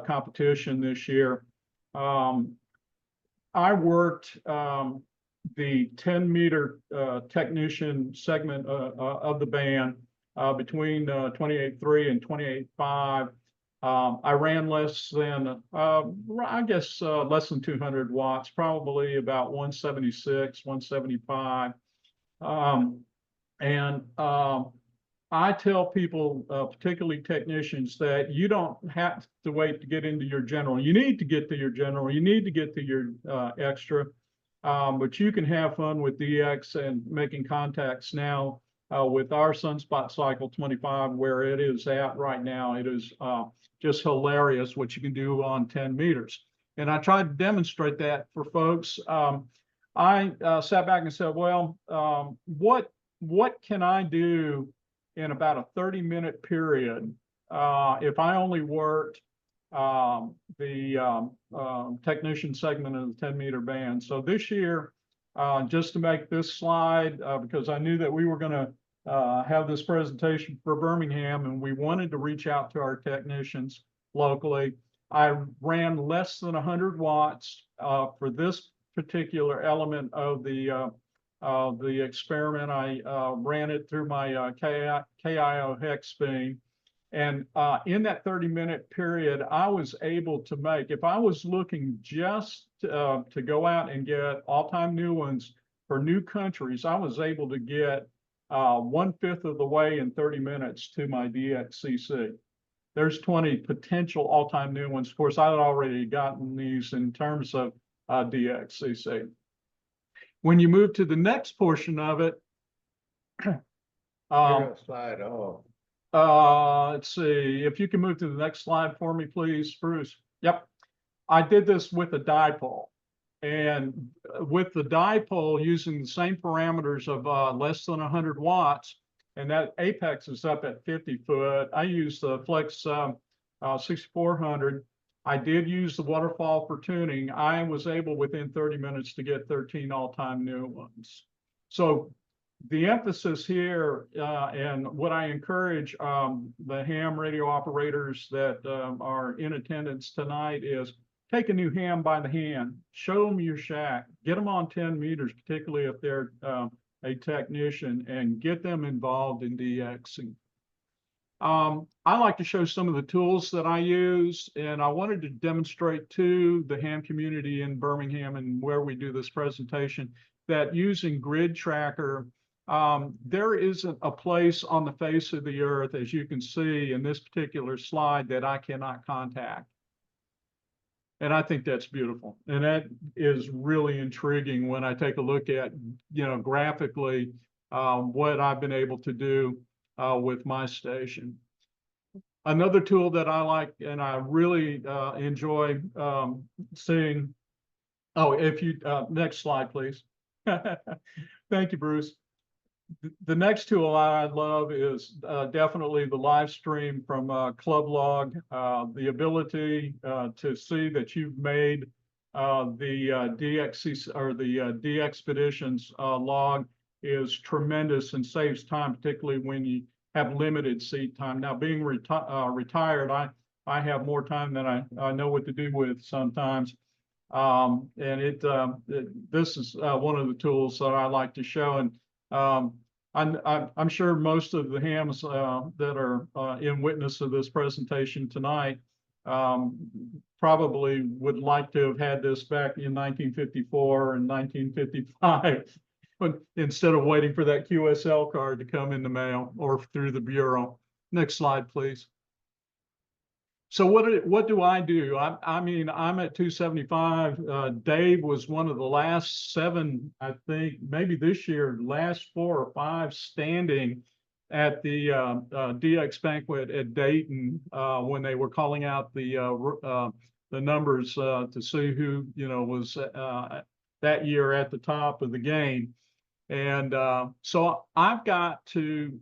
competition this year. I worked the 10-meter technician segment of the band between 28.3 and 28.5. I ran less than, I guess, less than 200 watts, probably about 176, 175. I tell people, particularly technicians, that you don't have to wait to get into your general. You need to get to your general. You need to get to your extra. But you can have fun with DX and making contacts now with our Sunspot Cycle 25, where it is at right now. It is just hilarious what you can do on 10 meters. And I tried to demonstrate that for folks. I sat back and said, well, what can I do in about a 30-minute period if I only worked the technician segment of the 10-meter band? So this year, just to make this slide, because I knew that we were going to have this presentation for Birmingham and we wanted to reach out to our technicians locally, I ran less than 100 watts for this particular element of the experiment. I ran it through my KIO hex beam. And in that 30-minute period, I was able to make, if I was looking just to go out and get all-time new ones for new countries, I was able to get 1/5 of the way in 30 minutes to my DXCC. There's 20 potential all-time new ones. Of course, I had already gotten these in terms of DXCC. When you move to the next portion of it, Slide off. let's see, if you can move to the next slide for me, please, Bruce. Yep. I did this with a dipole. And with the dipole, using the same parameters of less than 100 watts, and that apex is up at 50 foot. I used the Flex 6400. I did use the waterfall for tuning. I was able within 30 minutes to get 13 all-time new ones. So the emphasis here and what I encourage the ham radio operators that are in attendance tonight is take a new ham by the hand, show them your shack, get them on 10 meters, particularly if they're a technician, and get them involved in DXing. I like to show some of the tools that I use, and I wanted to demonstrate to the ham community in Birmingham and where we do this presentation that using Grid Tracker, there isn't a place on the face of the earth, as you can see in this particular slide, that I cannot contact. And I think that's beautiful. And that is really intriguing when I take a look at, graphically, what I've been able to do with my station. Another tool that I like and I really enjoy seeing. Oh, if you, next slide, please. Thank you, Bruce. The next tool I love is definitely the live stream from Club Log. The ability to see that you've made the DXC or the DXpeditions log is tremendous and saves time, particularly when you have limited seat time. Now, being retired, I have more time than I know what to do with sometimes. And this is one of the tools that I like to show. And I'm sure most of the hams that are in witness of this presentation tonight probably would like to have had this back in 1954 and 1955 instead of waiting for that QSL card to come in the mail or through the bureau. Next slide, please. So what do I do? I mean, I'm at 275. Dave was one of the last 7, I think, maybe this year, last 4 or 5 standing at the DX banquet at Dayton when they were calling out the numbers to see who was that year at the top of the game. And so I've got to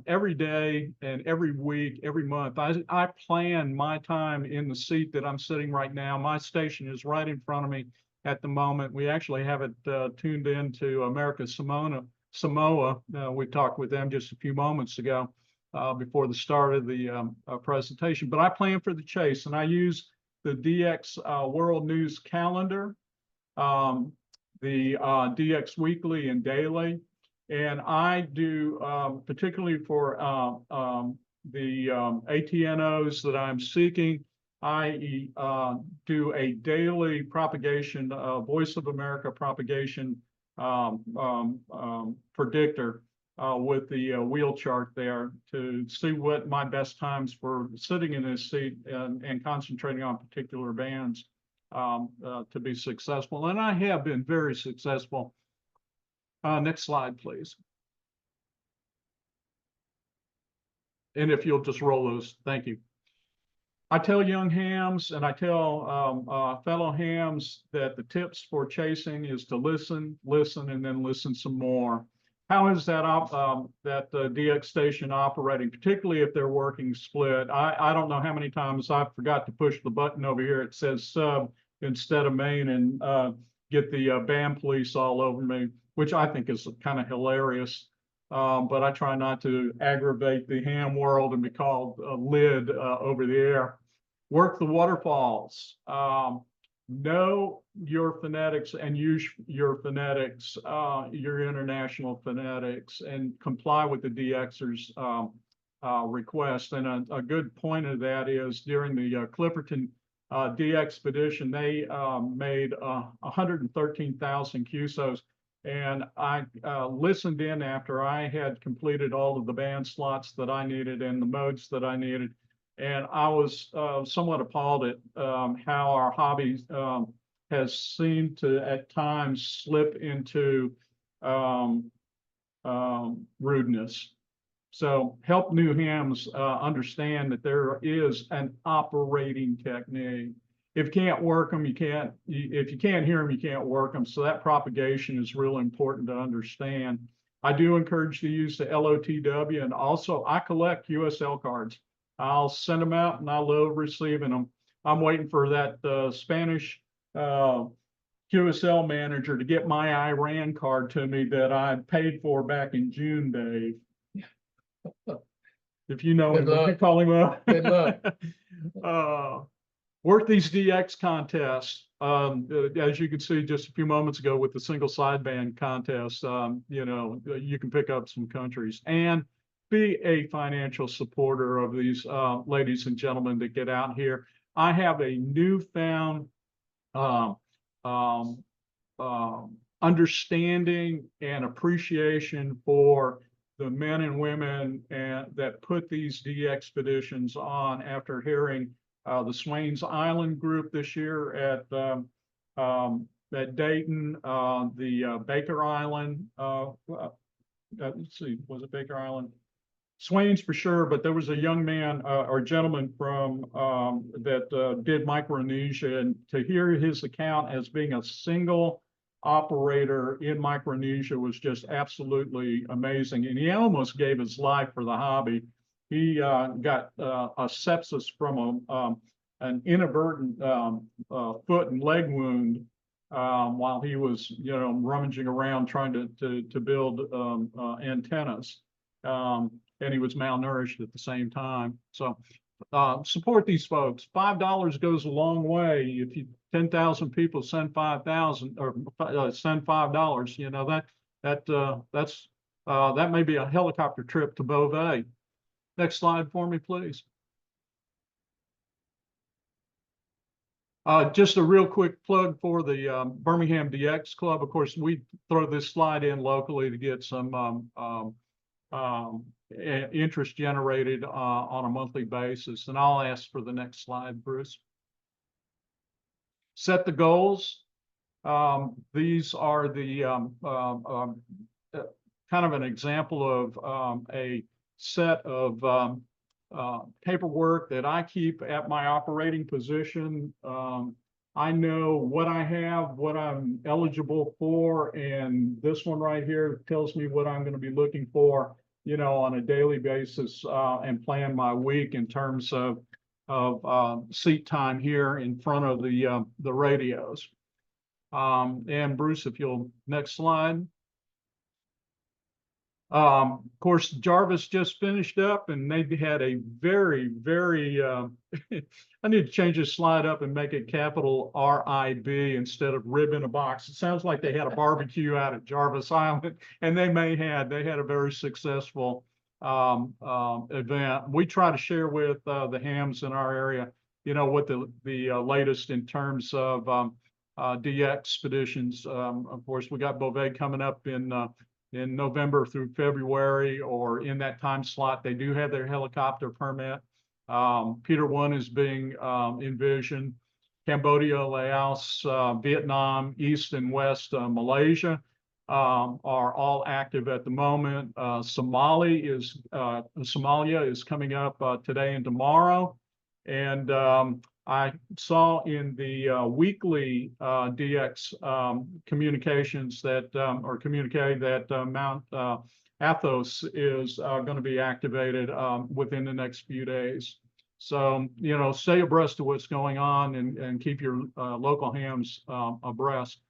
every day and every week, every month, I plan my time in the seat that I'm sitting right now. My station is right in front of me at the moment. We actually have it tuned in to America's Samoa. We talked with them just a few moments ago before the start of the presentation. But I plan for the chase, and I use the DX World News Calendar. The DX Weekly and Daily. And I do, particularly for the ATNOs that I'm seeking, I do a daily propagation, Voice of America propagation predictor with the wheel chart there to see what my best times for sitting in this seat and concentrating on particular bands to be successful. And I have been very successful. Next slide, please. And if you'll just roll those, thank you. I tell young hams and I tell fellow hams that the tips for chasing is to listen, and then listen some more. How is that DX station operating, particularly if they're working split? I don't know how many times I forgot to push the button over here. It says sub instead of main and get the band police all over me, which I think is kind of hilarious. But I try not to aggravate the ham world and be called a lid over the air. Work the waterfalls. Know your phonetics and use your phonetics, your international phonetics, and comply with the DXers request. And a good point of that is during the Clipperton DXpedition, they made 113,000 QSOs. And I listened in after I had completed all of the band slots that I needed and the modes that I needed. And I was somewhat appalled at how our hobby has seemed to at times slip into rudeness. So help new hams understand that there is an operating technique. If you can't work them, you can't. If you can't hear them, you can't work them. So that propagation is really important to understand. I do encourage you to use the LOTW, and also I collect QSL cards. I'll send them out and I love receiving them. I'm waiting for that Spanish QSL manager to get my Iran card to me that I paid for back in June, Dave. If you know him, would you call him up? Good luck. Work these DX contests. As you can see just a few moments ago with the single sideband contest, you can pick up some countries and be a financial supporter of these ladies and gentlemen that get out here. I have a newfound understanding and appreciation for the men and women that put these DXpeditions on after hearing the Swains Island group this year at Dayton, the Baker Island. Let's see, was it Baker Island? Swains for sure, but there was a young man or gentleman from that did Micronesia, and to hear his account as being a single operator in Micronesia was just absolutely amazing. And he almost gave his life for the hobby. He got a sepsis from an inadvertent foot and leg wound while he was, rummaging around trying to build antennas. And he was malnourished at the same time. So support these folks. $5 goes a long way. If you 10,000 people send 5,000 or send $5, that may be a helicopter trip to Beauvais. Next slide for me, please. Just a real quick plug for the Birmingham DX Club. Of course, we throw this slide in locally to get some interest generated on a monthly basis. And I'll ask for the next slide, Bruce. Set the goals. These are the kind of an example of a set of paperwork that I keep at my operating position. I know what I have, what I'm eligible for, and this one right here tells me what I'm going to be looking for, on a daily basis, and plan my week in terms of seat time here in front of the radios. And Bruce, if you'll next slide. Of course, Jarvis just finished up and they had a very, very, I need to change this slide up and make it capital RIB instead of rib in a box. It sounds like they had a barbecue out at Jarvis Island, and they had a very successful event. We try to share with the hams in our area, what the latest in terms of DX expeditions. Of course, we got Beauvais coming up in November through February, or in that time slot. They do have their helicopter permit. Peter 1 is being envisioned. Cambodia, Laos, Vietnam, East and West Malaysia are all active at the moment. Somalia is coming up today and tomorrow. And I saw in the weekly DX communications that, or communique that Mount Athos is going to be activated within the next few days. So, stay abreast of what's going on and keep your local hams abreast.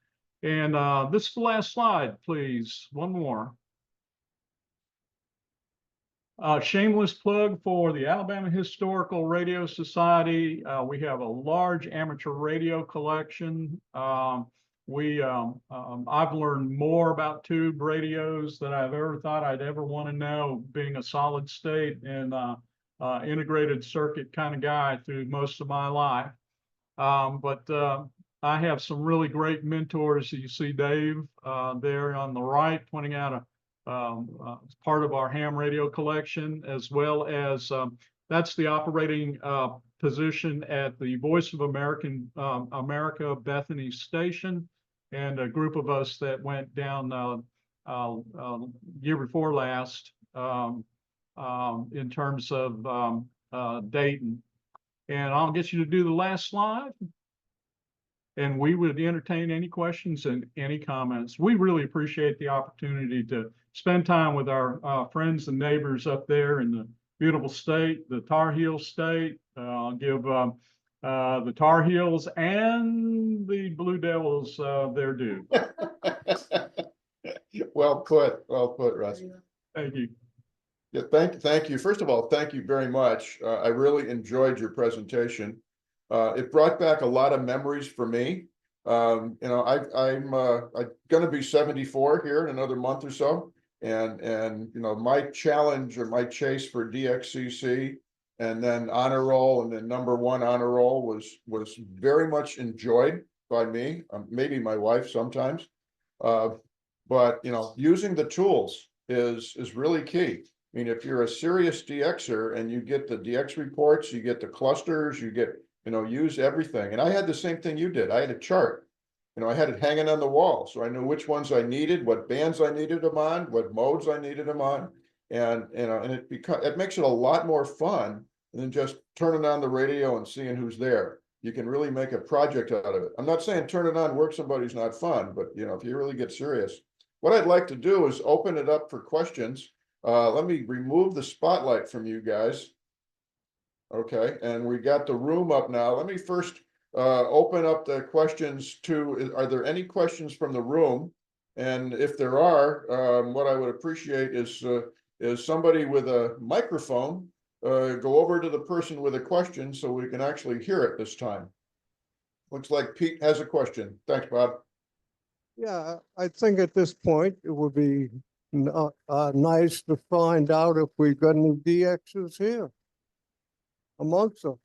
And this is the last slide, please. One more. Shameless plug for the Alabama Historical Radio Society. We have a large amateur radio collection. I've learned more about tube radios than I've ever thought I'd ever want to know, being a solid state and integrated circuit kind of guy through most of my life. But I have some really great mentors. You see Dave there on the right pointing out part of our ham radio collection, as well as that's the operating position at the Voice of America Bethany Station, and a group of us that went down year before last in terms of Dayton. And I'll get you to do the last slide. And we would entertain any questions and any comments. We really appreciate the opportunity to spend time with our friends and neighbors up there in the beautiful state, the Tar Heel state. I'll give the Tar Heels and the Blue Devils their due. Well put, Russ. Thank you. Yeah, thank you. First of all, thank you very much. I really enjoyed your presentation. It brought back a lot of memories for me. I'm going to be 74 here in another month or so, and my challenge or my chase for DXCC and then honor roll and then #1 honor roll was very much enjoyed by me, maybe my wife sometimes, but using the tools is really key. I mean, if you're a serious DXer and you get the DX reports, you get the clusters, you get use everything. And I had the same thing you did. I had a chart. I had it hanging on the wall, so I knew which ones I needed, what bands I needed them on, what modes I needed them on, and it makes it a lot more fun than just turning on the radio and seeing who's there. you can really make a project out of it. I'm not saying turn it on, work somebody's not fun, but you know, if you really get serious. What I'd like to do is open it up for questions. Let me remove the spotlight from you guys. Okay, and we got the room up now. Let me first open up the questions to, are there any questions from the room? And if there are, what I would appreciate is somebody with a microphone go over to the person with a question so we can actually hear it this time. Looks like Pete has a question. Thanks, Bob. Yeah, I think at this point, it would be nice to find out if we've got any DXs here amongst us.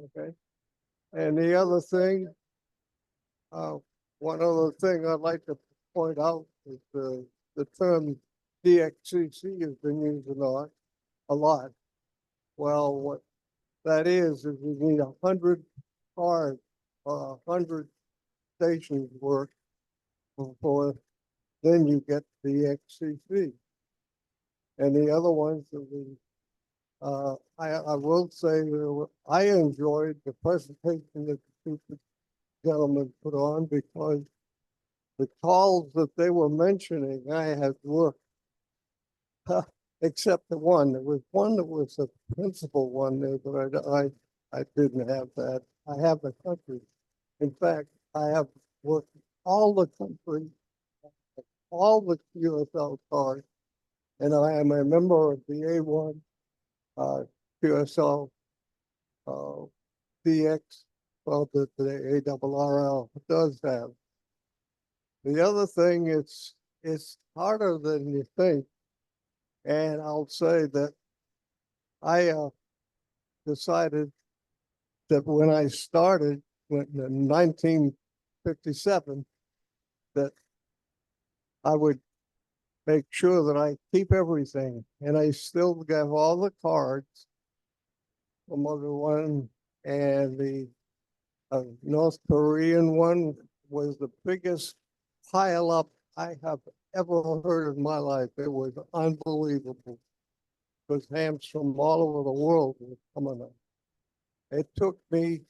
Okay, and the other thing, one other thing I'd like to point out is the term DXCC has been used a lot. Well, what that is you need 100 cars, 100 stations work before then you get the XCC. And the other ones that I will say I enjoyed the presentation that the two gentlemen put on because the calls that they were mentioning, I had worked, except the one. There was one that was a principal one there, but I didn't have that. I have the country. In fact, I have worked all the country, all the QSL cars, and I am a member of the A1 QSL DX, well, the ARRL does have. The other thing, it's harder than you think, and I'll say that I decided that when I started in 1957, that I would make sure that I keep everything, and I still have all the cards from everyone, and the North Korean one was the biggest pile up I have ever heard in my life. It was unbelievable because hams from all over the world were coming up. It took me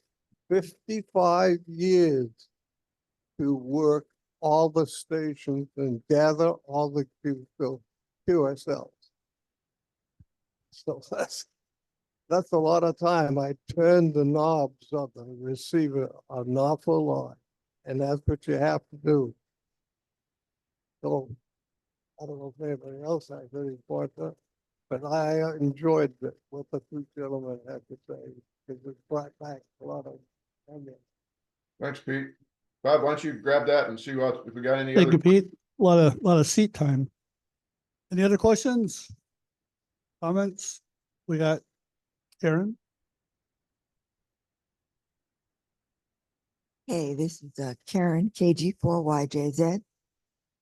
55 years to work all the stations and gather all the QSLs. So that's a lot of time. I turned the knobs of the receiver an awful lot, and that's what you have to do. So I don't know if anybody else has any point, but I enjoyed what the two gentlemen had to say because it brought back a lot of memories. Thanks, Pete. Bob, why don't you grab that and see what, if we got any Thank other. you, Pete. A lot of seat time. Any other questions? Comments? We got Karen. Hey, this is Karen, KG4YJZ.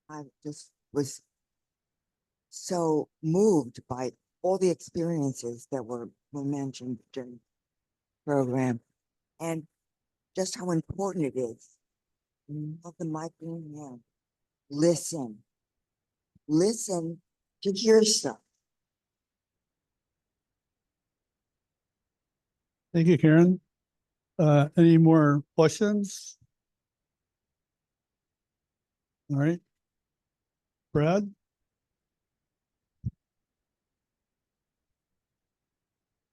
I just was so moved by all the experiences that were mentioned during the program and just how important it is. Have the mic in hand. Listen to hear stuff. Thank you, Karen. Any more questions? All right. Brad?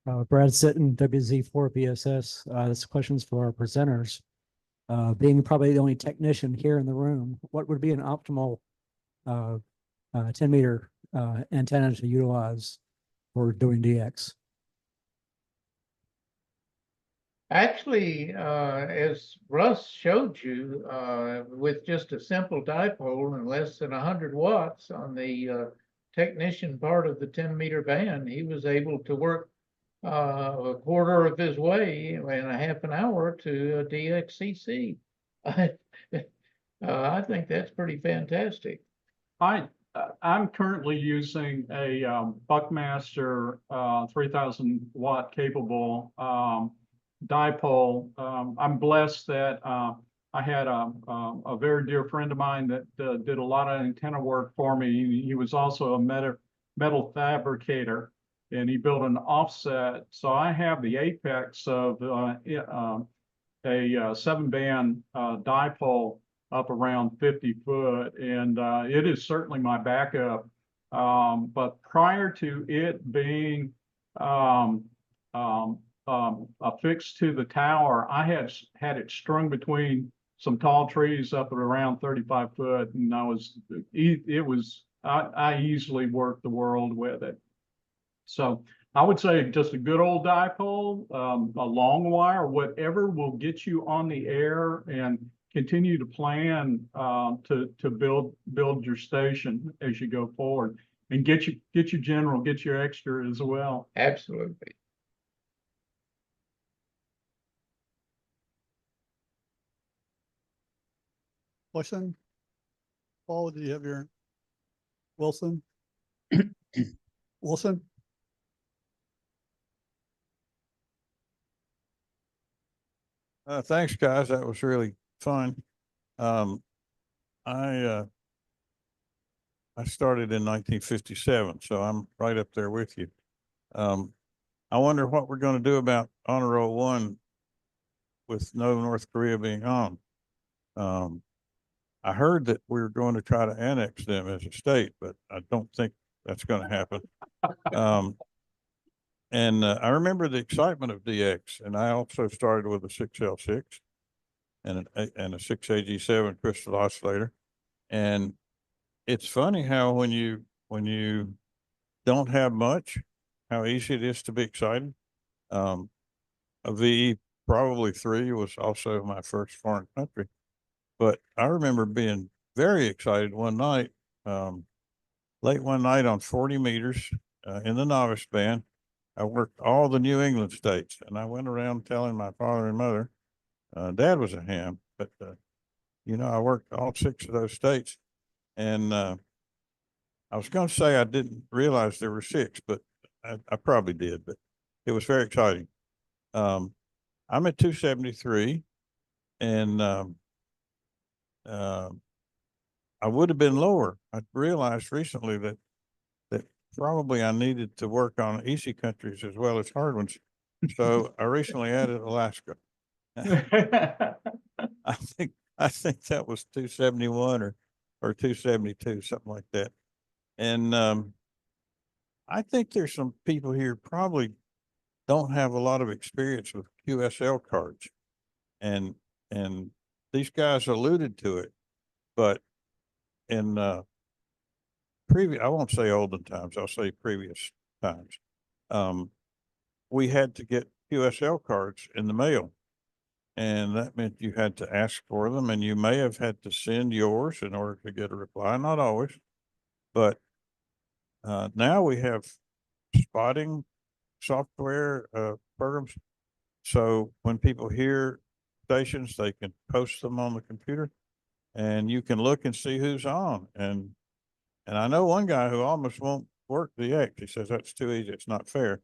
Brad Sitton, WZ4BSS. This question's for our presenters. Being probably the only technician here in the room, what would be an optimal 10-meter antenna to utilize for doing DX? Actually, as Russ showed you, with just a simple dipole and less than 100 watts on the technician part of the 10-meter band, he was able to work a quarter of his way in a half an hour to a DXCC. I think that's pretty fantastic. I'm currently using a Buckmaster 3000 watt capable dipole. I'm blessed that I had a very dear friend of mine that did a lot of antenna work for me. He was also a metal fabricator. and he built an offset. So I have the apex of a 7-band dipole up around 50 foot, and it is certainly my backup. But prior to it being affixed to the tower, I had it strung between some tall trees up at around 35 foot, and I easily worked the world with it. So I would say just a good old dipole, a long wire, whatever will get you on the air and continue to plan to build your station as you go forward, and get your general, get your extra as well. Absolutely. Question? Paul, do you have your Wilson? Wilson? Thanks, guys. That was really fun. I started in 1957, so I'm right up there with you. I wonder what we're going to do about Honor Roll 1 with no North Korea being on. I heard that we were going to try to annex them as a state, but I don't think that's going to happen. And I remember the excitement of DX, and I also started with a 6L6 and a 6AG7 crystal oscillator. And it's funny how when you don't have much, how easy it is to be excited. A VE probably 3 was also my first foreign country, but I remember being very excited one night, late one night on 40 meters in the novice band. I worked all the New England states, and I went around telling my father and mother. Dad was a ham, but I worked all 6 of those states, and I was going to say I didn't realize there were 6, but I probably did. But it was very exciting. I'm at 273, and I would have been lower. I realized recently that probably I needed to work on easy countries as well as hard ones. So I recently added Alaska. I think that was 271 or 272, something like that. And I think there's some people here probably don't have a lot of experience with QSL cards, and these guys alluded to it, but in I won't say olden times, I'll say previous times, we had to get QSL cards in the mail, and that meant you had to ask for them, and you may have had to send yours in order to get a reply. Not always, but now we have spotting software programs. So when people hear stations, they can post them on the computer, and you can look and see who's on. And I know one guy who almost won't work the X. He says that's too easy. It's not fair.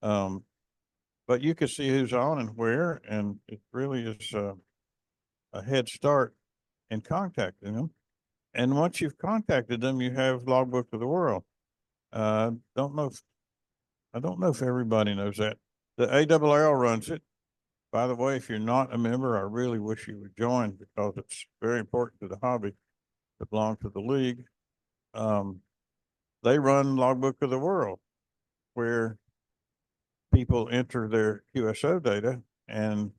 But you can see who's on and where, and it really is a head start in contacting them. And once you've contacted them, you have Logbook of the World. I don't know if everybody knows that. The ARRL runs it. By the way, if you're not a member, I really wish you would join, because it's very important to the hobby to belong to the league. They run Logbook of the World, where people enter their QSO data, and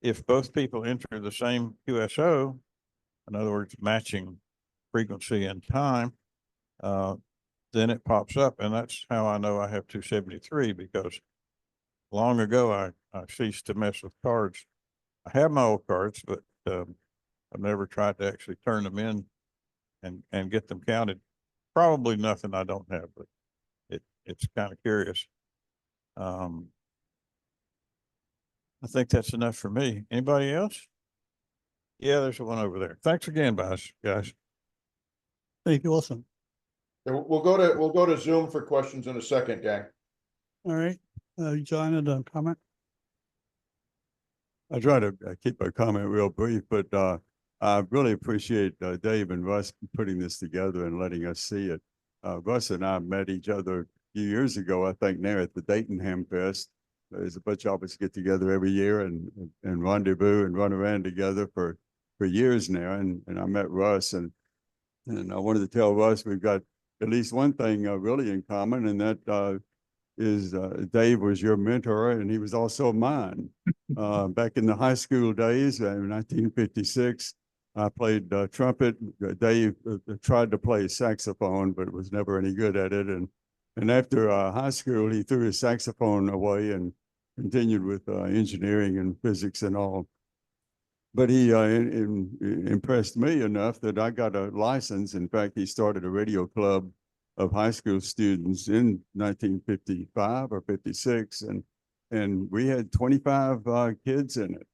if both people enter the same QSO, in other words, matching frequency and time, then it pops up. And that's how I know I have 273, because long ago I ceased to mess with cards. I have my old cards, but I've never tried to actually turn them in and get them counted. Probably nothing I don't have, but it's kind of curious. I think that's enough for me. Anybody else? Yeah, there's one over there. Thanks again, guys. Thank you, Wilson. And we'll go to Zoom for questions in a second, gang. All right, John had a comment. I try to keep my comment real brief, but I really appreciate Dave and Russ putting this together and letting us see it. Russ and I met each other few years ago, I think now at the Dayton Ham Fest. There's a bunch of us get together every year and rendezvous and run around together for years now. And I met Russ and I wanted to tell Russ we've got at least one thing really in common, and that is Dave was your mentor and he was also mine. Back in the high school days in 1956, I played trumpet. Dave tried to play saxophone, but was never any good at it. And after high school, he threw his saxophone away and continued with engineering and physics and all. But he impressed me enough that I got a license. In fact, he started a radio club of high school students in 1955 or 56. And we had 25 kids in it.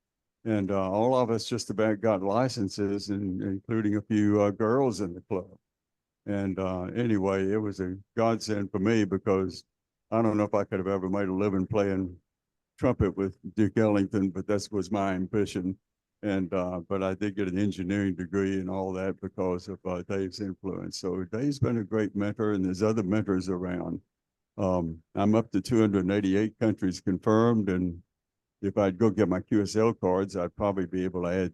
And all of us just about got licenses, including a few girls in the club. And anyway, it was a godsend for me because I don't know if I could have ever made a living playing trumpet with Duke Ellington, but that was my ambition. And but I did get an engineering degree and all that because of Dave's influence. So Dave's been a great mentor, and there's other mentors around. I'm up to 288 countries confirmed, and if I'd go get my QSL cards, I'd probably be able to add.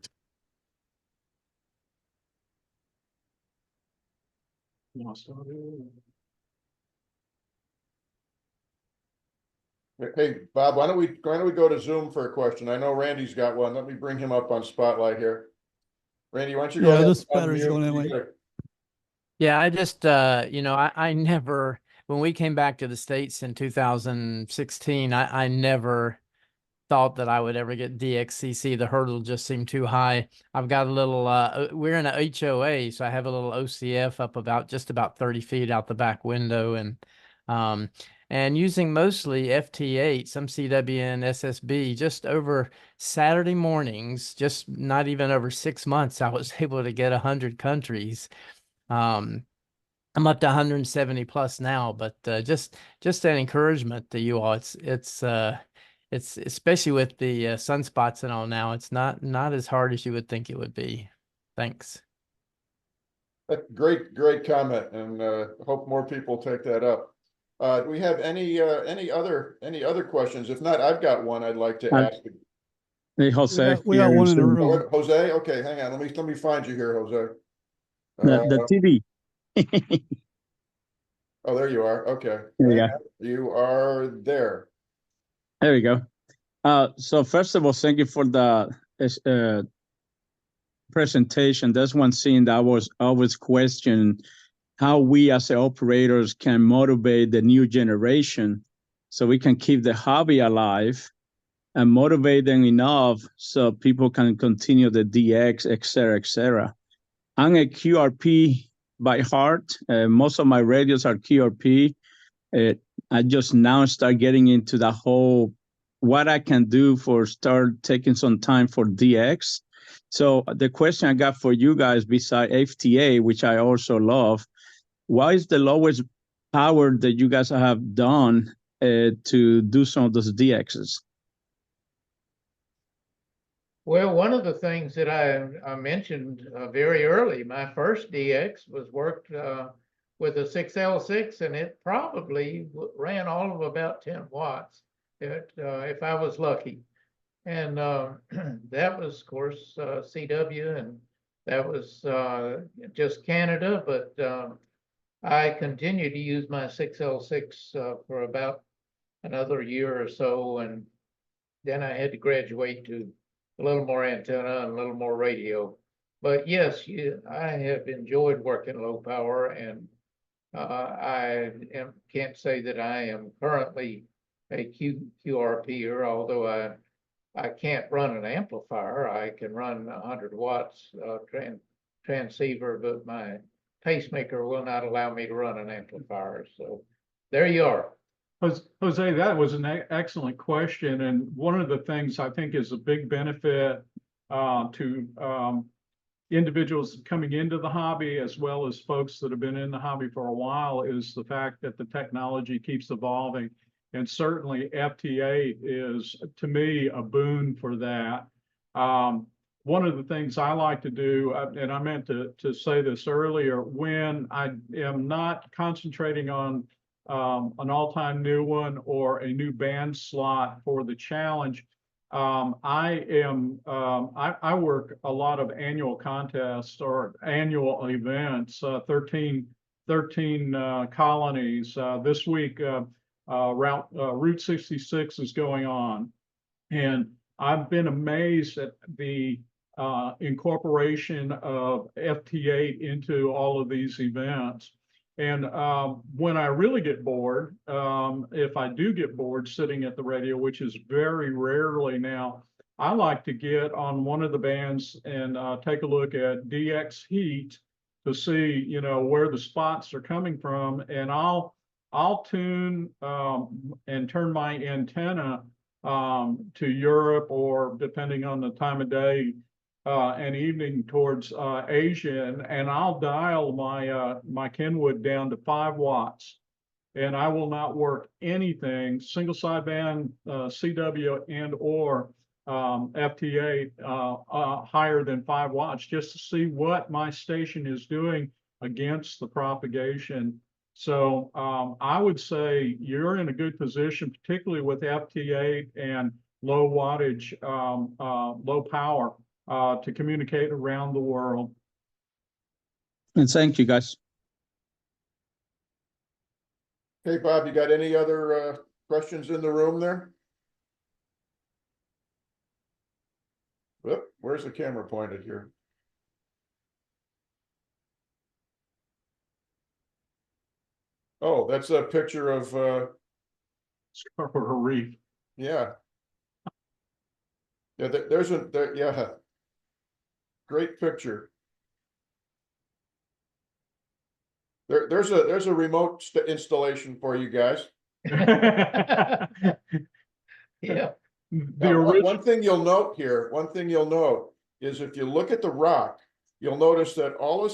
Hey, Bob, why don't we go to Zoom for a question? I know Randy's got one. Let me bring him up on Spotlight here. Randy, why don't you go Yeah, ahead? this and battery's unmute? going You anyway. gotta- Yeah, I just, I never, when we came back to the States in 2016, I never thought that I would ever get DXCC. The hurdle just seemed too high. I've got a little, we're in a HOA, so I have a little OCF up about, just about 30 feet out the back window. And using mostly FT8, some CW and SSB, just over Saturday mornings, just not even over 6 months, I was able to get 100 countries. I'm up to 170 plus now, but just an encouragement to you all. It's especially with the sunspots and all now, it's not as hard as you would think it would be. Thanks. Great comment, and hope more people take that up. Do we have any other questions? If not, I've got one I'd like to ask. Hey, Jose. We got one in the room. Oh, Jose, okay, hang on. Let me find you here, Jose. The TV. Oh, there you are. Okay. There you Hang go. on. You are there. There we go. So first of all, thank you for the presentation. That's one thing that I was always questioning, how we as operators can motivate the new generation so we can keep the hobby alive and motivate them enough so people can continue the DX, et cetera, et cetera. I'm a QRP by heart. Most of my radios are QRP. I just now start getting into the whole, what I can do for start taking some time for DX. So the question I got for you guys, beside FTA, which I also love, what is the lowest power that you guys have done to do some of those DXs? Well, one of the things that I mentioned very early, my first DX was worked with a 6L6, and it probably ran all of about 10 watts if I was lucky. And that was, of course, CW, and that was just Canada, but I continued to use my 6L6 for about another year or so, and then I had to graduate to a little more antenna and a little more radio. But yes, I have enjoyed working low power, and can't say that I am currently a QRPer, although I can't run an amplifier. I can run 100 watts transceiver, but my pacemaker will not allow me to run an amplifier. So there you are. Jose, that was an excellent question. And one of the things I think is a big benefit to individuals coming into the hobby, as well as folks that have been in the hobby for a while, is the fact that the technology keeps evolving. And certainly FT8 is, to me, a boon for that. One of the things I like to do, and I meant to say this earlier, when I am not concentrating on an all-time new one or a new band slot for the challenge. I work a lot of annual contests or annual events, 13 colonies. This week, Route 66 is going on. And I've been amazed at the incorporation of FT8 into all of these events. And when I really get bored, if I do get bored sitting at the radio, which is very rarely now, I like to get on one of the bands and take a look at DX Heat to see, you know, where the spots are coming from. And I'll tune and turn my antenna to Europe, or depending on the time of day, and evening towards Asia, and I'll dial my Kenwood down to 5 watts, and I will not work anything single sideband CW and or FT8 higher than 5 watts, just to see what my station is doing against the propagation. So I would say you're in a good position, particularly with FT8 and low wattage, low power, to communicate around the world. And thank you, guys. Hey, Bob, you got any other questions in the room there? Whoop, where's the camera pointed here? Oh, that's a picture of Scarborough Reef. yeah. Yeah, yeah. Great picture. There's a remote installation for you guys. Yeah. One thing you'll note here, is if you look at the rock, you'll notice that all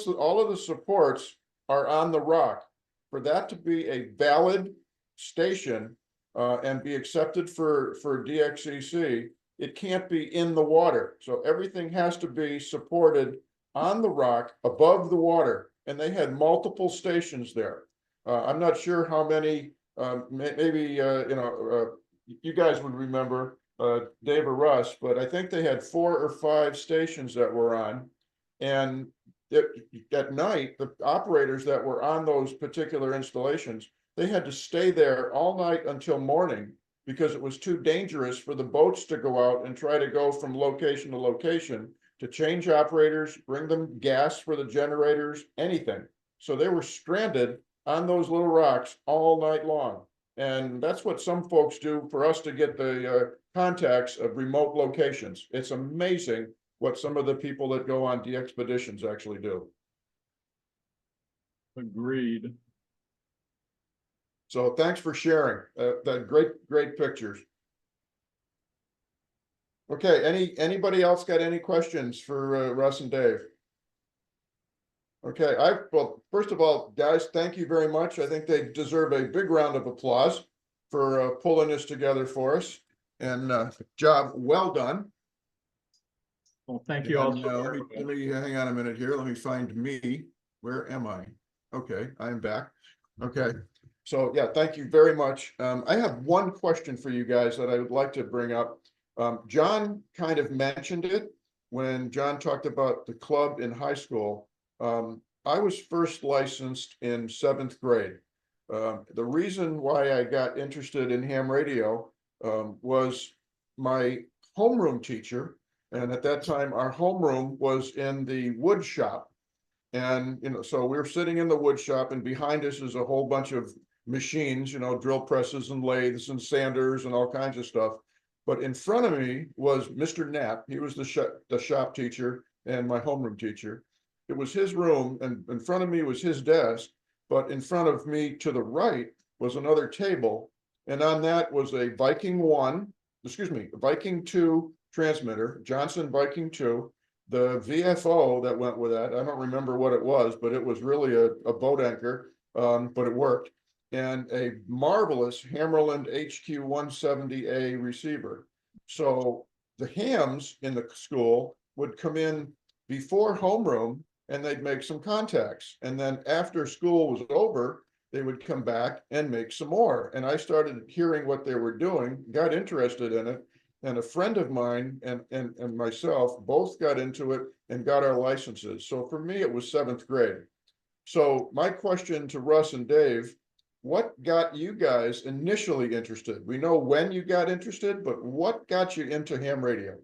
of the supports are on the rock. For that to be a valid station and be accepted for DXCC, it can't be in the water. So everything has to be supported on the rock above the water. And they had multiple stations there. I'm not sure how many, maybe, you guys would remember Dave or Russ, but I think they had 4 or 5 stations that were on. And at night, the operators that were on those particular installations, they had to stay there all night until morning because it was too dangerous for the boats to go out and try to go from location to location to change operators, bring them gas for the generators, anything. So they were stranded on those little rocks all night long. And that's what some folks do for us to get the contacts of remote locations. It's amazing what some of the people that go on DXpeditions actually do. Agreed. So thanks for sharing that great pictures. Okay, anybody else got any questions for Russ and Dave? Okay, well, first of all, guys, thank you very much. I think they deserve a big round of applause for pulling this together for us, and job well done. Well, thank you all. Let me hang on a minute here. Let me find me. Where am I? Okay, I'm back. Okay, so yeah, thank you very much. I have one question for you guys that I would like to bring up. John kind of mentioned it when John talked about the club in high school. I was first licensed in 7th grade. The reason why I got interested in ham radio was my homeroom teacher. And at that time, our homeroom was in the wood shop. And, so we were sitting in the wood shop, and behind us is a whole bunch of machines, drill presses and lathes and sanders and all kinds of stuff. But in front of me was Mr. Knapp. He was the shop teacher and my homeroom teacher. It was his room, and in front of me was his desk. But in front of me to the right was another table. And on that was a Viking 2 transmitter, Johnson Viking 2. The VFO that went with that, I don't remember what it was, but it was really a boat anchor, but it worked. And a marvelous Hammerland HQ 170A receiver. So the hams in the school would come in before homeroom and they'd make some contacts. And then after school was over, they would come back and make some more. And I started hearing what they were doing, got interested in it. And a friend of mine and myself both got into it and got our licenses. So for me, it was 7th grade. So my question to Russ and Dave, what got you guys initially interested? We know when you got interested, but what got you into ham radio?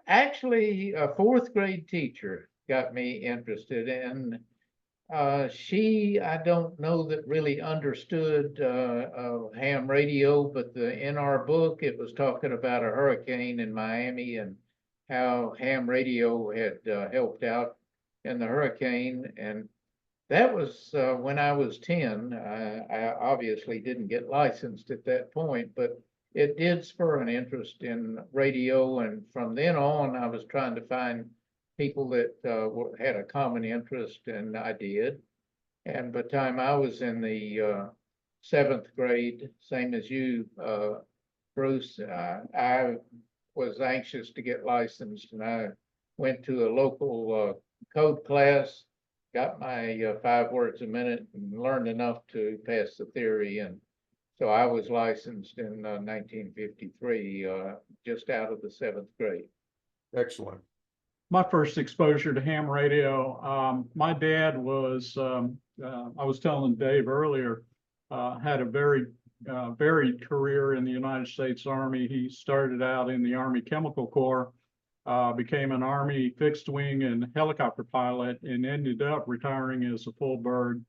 Actually, a 4th grade teacher got me interested in. She, I don't know that really understood ham radio, but in our book, it was talking about a hurricane in Miami and how ham radio had helped out in the hurricane. And that was when I was 10. I obviously didn't get licensed at that point, but it did spur an interest in radio. And from then on, I was trying to find people that had a common interest, and I did. And by the time I was in the 7th grade, same as you, Bruce, I was anxious to get licensed, and I went to a local code class, got my 5 words a minute, and learned enough to pass the theory. And so I was licensed in 1953, just out of the 7th grade. Excellent. My first exposure to ham radio, my dad was, I was telling Dave earlier, had a very varied career in the United States Army. He started out in the Army Chemical Corps, became an Army fixed wing and helicopter pilot, and ended up retiring as a full bird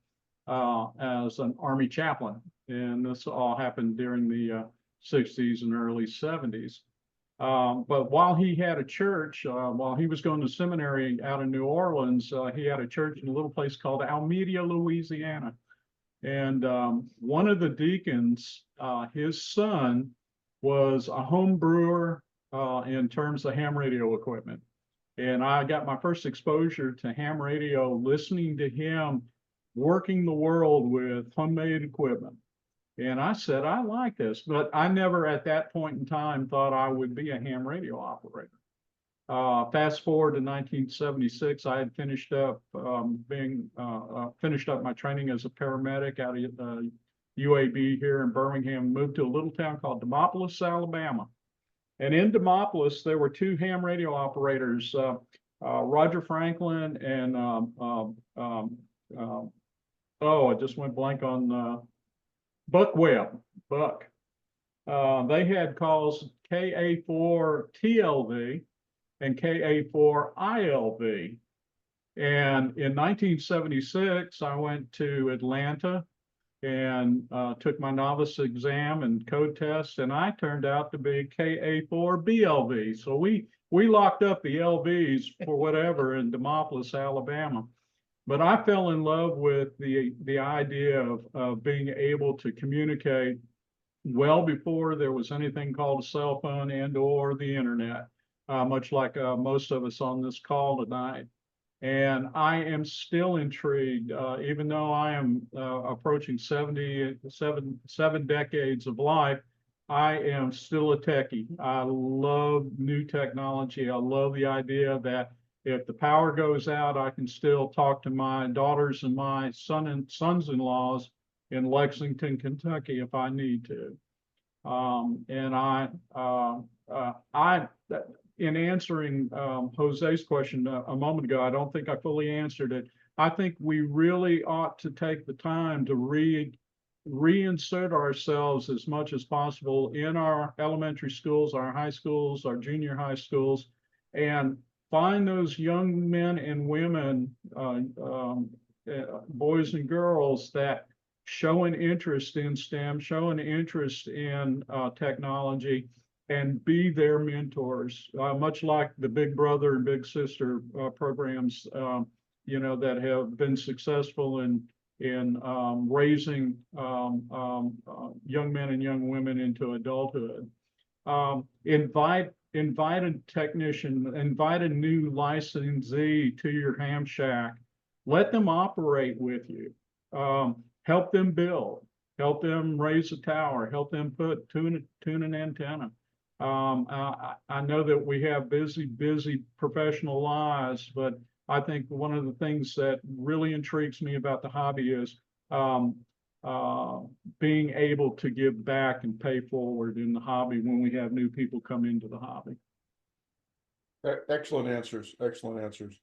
as an Army chaplain. And this all happened during the 60s and early 70s. But while he had a church, while he was going to seminary out in New Orleans, he had a church in a little place called Almeida, Louisiana. And one of the deacons, his son, was a home brewer in terms of ham radio equipment. And I got my first exposure to ham radio listening to him working the world with homemade equipment. And I said, I like this, but I never at that point in time thought I would be a ham radio operator. Fast forward to 1976, I had finished up finished up my training as a paramedic out of UAB here in Birmingham, moved to a little town called Demopolis, Alabama. And in Demopolis, there were 2 ham radio operators, Roger Franklin and, I just went blank on Buck Webb, Buck. They had calls KA4 TLV and KA4 ILV. And in 1976, I went to Atlanta and took my novice exam and code test, and I turned out to be KA4 BLV. So we locked up the LVs for whatever in Demopolis, Alabama. But I fell in love with the idea of being able to communicate well before there was anything called a cell phone and or the internet, much like most of us on this call tonight. And I am still intrigued, even though I am approaching 7 decades of life, I am still a techie. I love new technology. I love the idea that if the power goes out, I can still talk to my daughters and my sons-in-laws in Lexington, Kentucky, if I need to. In answering Jose's question a moment ago, I don't think I fully answered it. I think we really ought to take the time to reinsert ourselves as much as possible in our elementary schools, our high schools, our junior high schools, and find those young men and women, boys and girls that show an interest in STEM, show an interest in technology, and be their mentors, much like the Big Brother and Big Sister programs, that have been successful in raising young men and young women into adulthood. Invite a technician, invite a new licensee to your ham shack. Let them operate with you. Help them build. Help them raise a tower. Help them tune an antenna. I know that we have busy professional lives, but I think one of the things that really intrigues me about the hobby is um, being able to give back and pay forward in the hobby when we have new people come into the hobby. Excellent answers, excellent answers.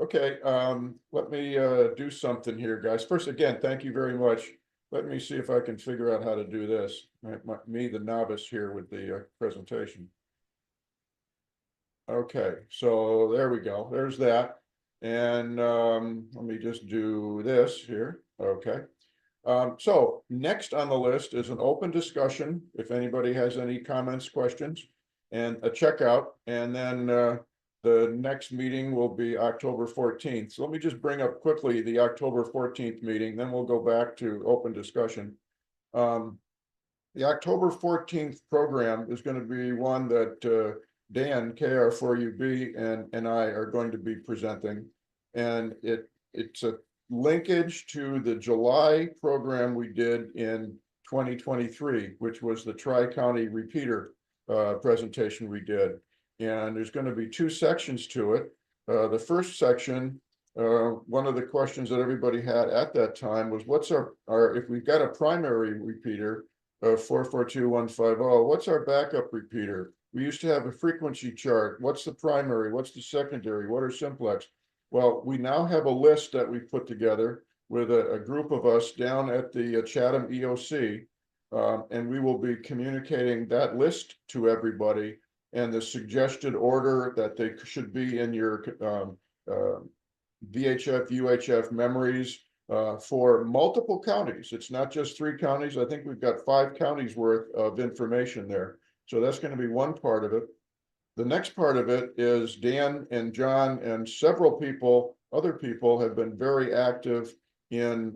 Okay, let me do something here, guys. First, again, thank you very much. Let me see if I can figure out how to do this. Me, the novice here with the presentation. Okay, so there we go. There's that. And let me just do this here. Okay. So next on the list is an open discussion. If anybody has any comments, questions, and a checkout, and then the next meeting will be October 14th. So let me just bring up quickly the October 14th meeting, then we'll go back to open discussion. The October 14th program is going to be one that Dan, KR4UB, and I are going to be presenting. And it's a linkage to the July program we did in 2023, which was the Tri-County repeater presentation we did. And there's going to be two sections to it. The first section, one of the questions that everybody had at that time was, what's our if we've got a primary repeater, 442150, what's our backup repeater? We used to have a frequency chart. What's the primary? What's the secondary? What are simplex? Well, we now have a list that we've put together with a group of us down at the Chatham EOC, and we will be communicating that list to everybody and the suggested order that they should be in your VHF, UHF memories for multiple counties. It's not just 3 counties. I think we've got 5 counties worth of information there. So that's going to be one part of it. The next part of it is Dan and John and several people, other people have been very active in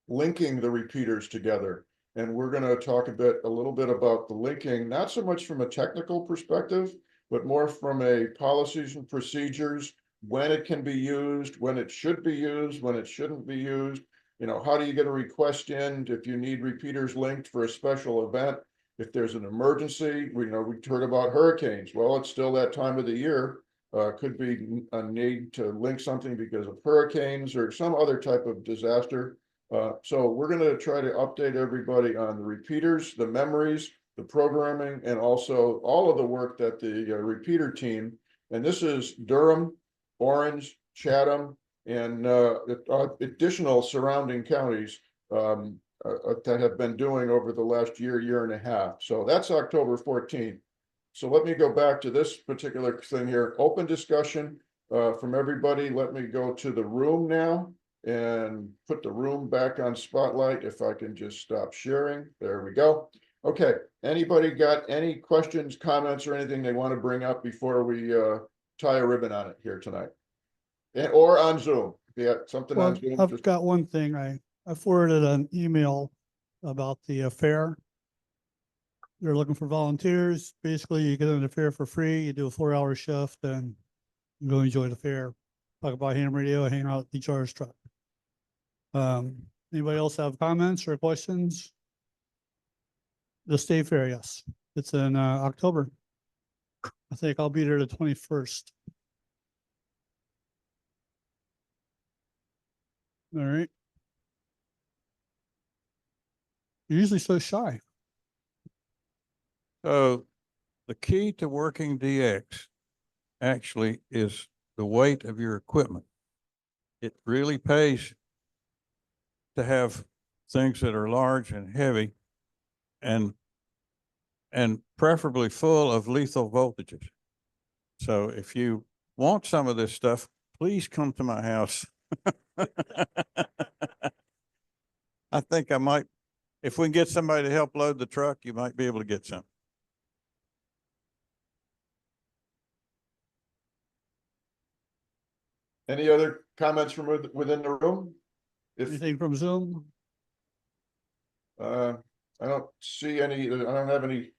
linking the repeaters together. And we're going to talk a little bit about the linking, not so much from a technical perspective, but more from a policies and procedures, when it can be used, when it should be used, when it shouldn't be used. You know, how do you get a request in if you need repeaters linked for a special event? If there's an emergency, we heard about hurricanes. Well, it's still that time of the year. Could be a need to link something because of hurricanes or some other type of disaster. So we're going to try to update everybody on the repeaters, the memories, the programming, and also all of the work that the repeater team, and this is Durham, Orange, Chatham, and additional surrounding counties that have been doing over the last year and a half. So that's October 14th. So let me go back to this particular thing here. Open discussion from everybody. Let me go to the room now and put the room back on spotlight. If I can just stop sharing. There we go. Okay. Anybody got any questions, comments, or anything they want to bring up before we tie a ribbon on it here tonight? Or on Zoom. Yeah, something on Zoom. I've got one thing. I forwarded an email about the fair. They're looking for volunteers. Basically, you get on the fair for free. You do a 4-hour shift and you go enjoy the fair. Talk about ham radio, hang out at the charge truck. Anybody else have comments or questions? The state fair, yes. It's in October. I think I'll be there the 21st. All right. You're usually so shy. So the key to working DX actually is the weight of your equipment. It really pays to have things that are large and heavy and preferably full of lethal voltages. So if you want some of this stuff, please come to my house. I think I might, if we can get somebody to help load the truck, you might be able to get some. Any other comments from within the room? Anything from Zoom? I don't see any, I don't have any.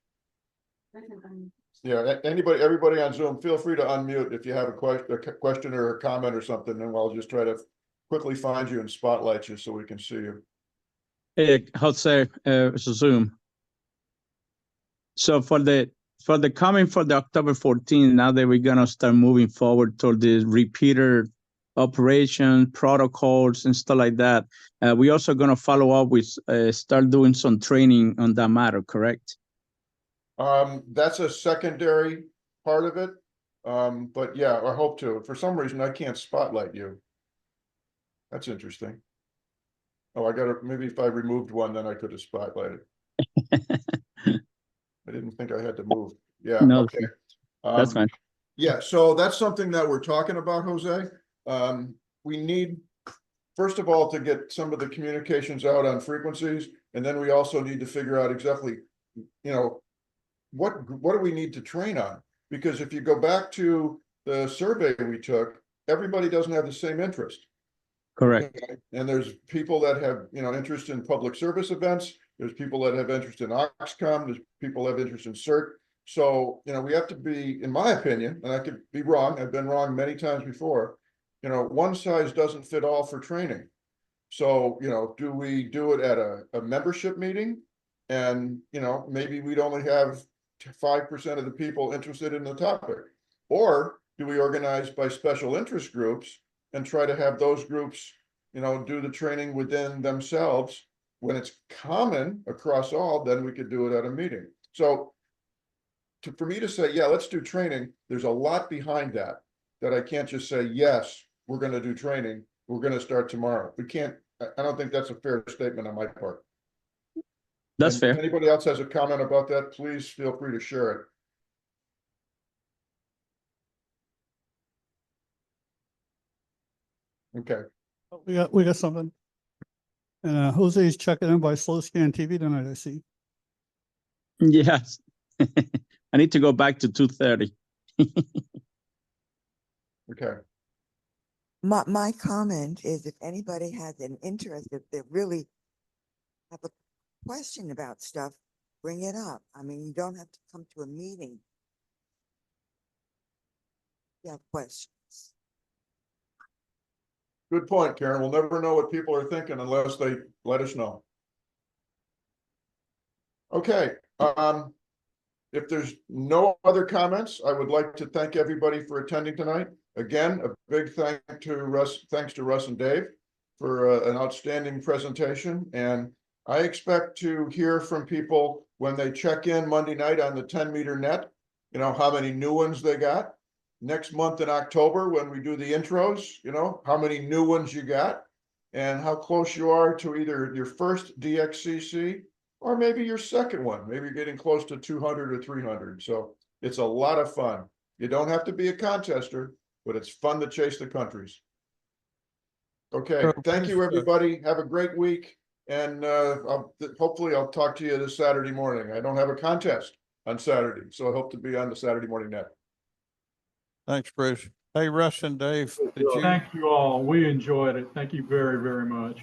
Yeah, everybody on Zoom, feel free to unmute if you have a question or a comment or something, and I'll just try to quickly find you and spotlight you so we can see you. Hey, Jose, Zoom. So for the coming for the October 14th, now that we're gonna start moving forward toward the repeater operation protocols and stuff like that. We also going to follow up with start doing some training on that matter, correct? That's a secondary part of it. But yeah, I hope to. For some reason, I can't spotlight you. That's interesting. Oh, I gotta, maybe if I removed one, then I could have spotlighted. I didn't think I had to move. Yeah, No, okay. that's fine. Yeah, so that's something that we're talking about, Jose. We need, first of all, to get some of the communications out on frequencies, and then we also need to figure out exactly, you know, what do we need to train on? Because if you go back to the survey we took, everybody doesn't have the same interest. Correct. Okay? And there's people that have, you know, interest in public service events. There's people that have interest in OXCOM. There's people that have interest in CERT. So, you know, we have to be, in my opinion, and I could be wrong, I've been wrong many times before, you know, one size doesn't fit all for training. So, you know, do we do it at a membership meeting? And, you know, maybe we'd only have 5% of the people interested in the topic. Or do we organize by special interest groups and try to have those groups, you know, do the training within themselves? When it's common across all, then we could do it at a meeting. So for me to say, yeah, let's do training, there's a lot behind that I can't just say, yes, we're going to do training. We're going to start tomorrow. We can't, I don't think that's a fair statement on my part. That's And fair. if anybody else has a comment about that, please feel free to share it. Okay. We got something. And Jose's checking in by Slow Scan TV tonight, I see. Yes. I need to go back to 2:30. Okay. My comment is if anybody has an interest, if they really have a question about stuff, bring it up. I mean, you don't have to come to a meeting. You have questions. Good point, Karen. We'll never know what people are thinking unless they let us know. Okay. If there's no other comments, I would like to thank everybody for attending tonight. Again, a big thanks to Russ and Dave for an outstanding presentation. And I expect to hear from people when they check in Monday night on the 10-meter net, you know, how many new ones they got. Next month in October, when we do the intros, you know, how many new ones you got and how close you are to either your first DXCC or maybe your second one. Maybe you're getting close to 200 or 300. So it's a lot of fun. You don't have to be a contester, but it's fun to chase the countries. Okay, thank you, everybody. Have a great week. And hopefully I'll talk to you this Saturday morning. I don't have a contest on Saturday, so I hope to be on the Saturday morning net. Thanks, Bruce. Hey, Russ and Dave, did you? Thank you all. We enjoyed it. Thank you very, very much.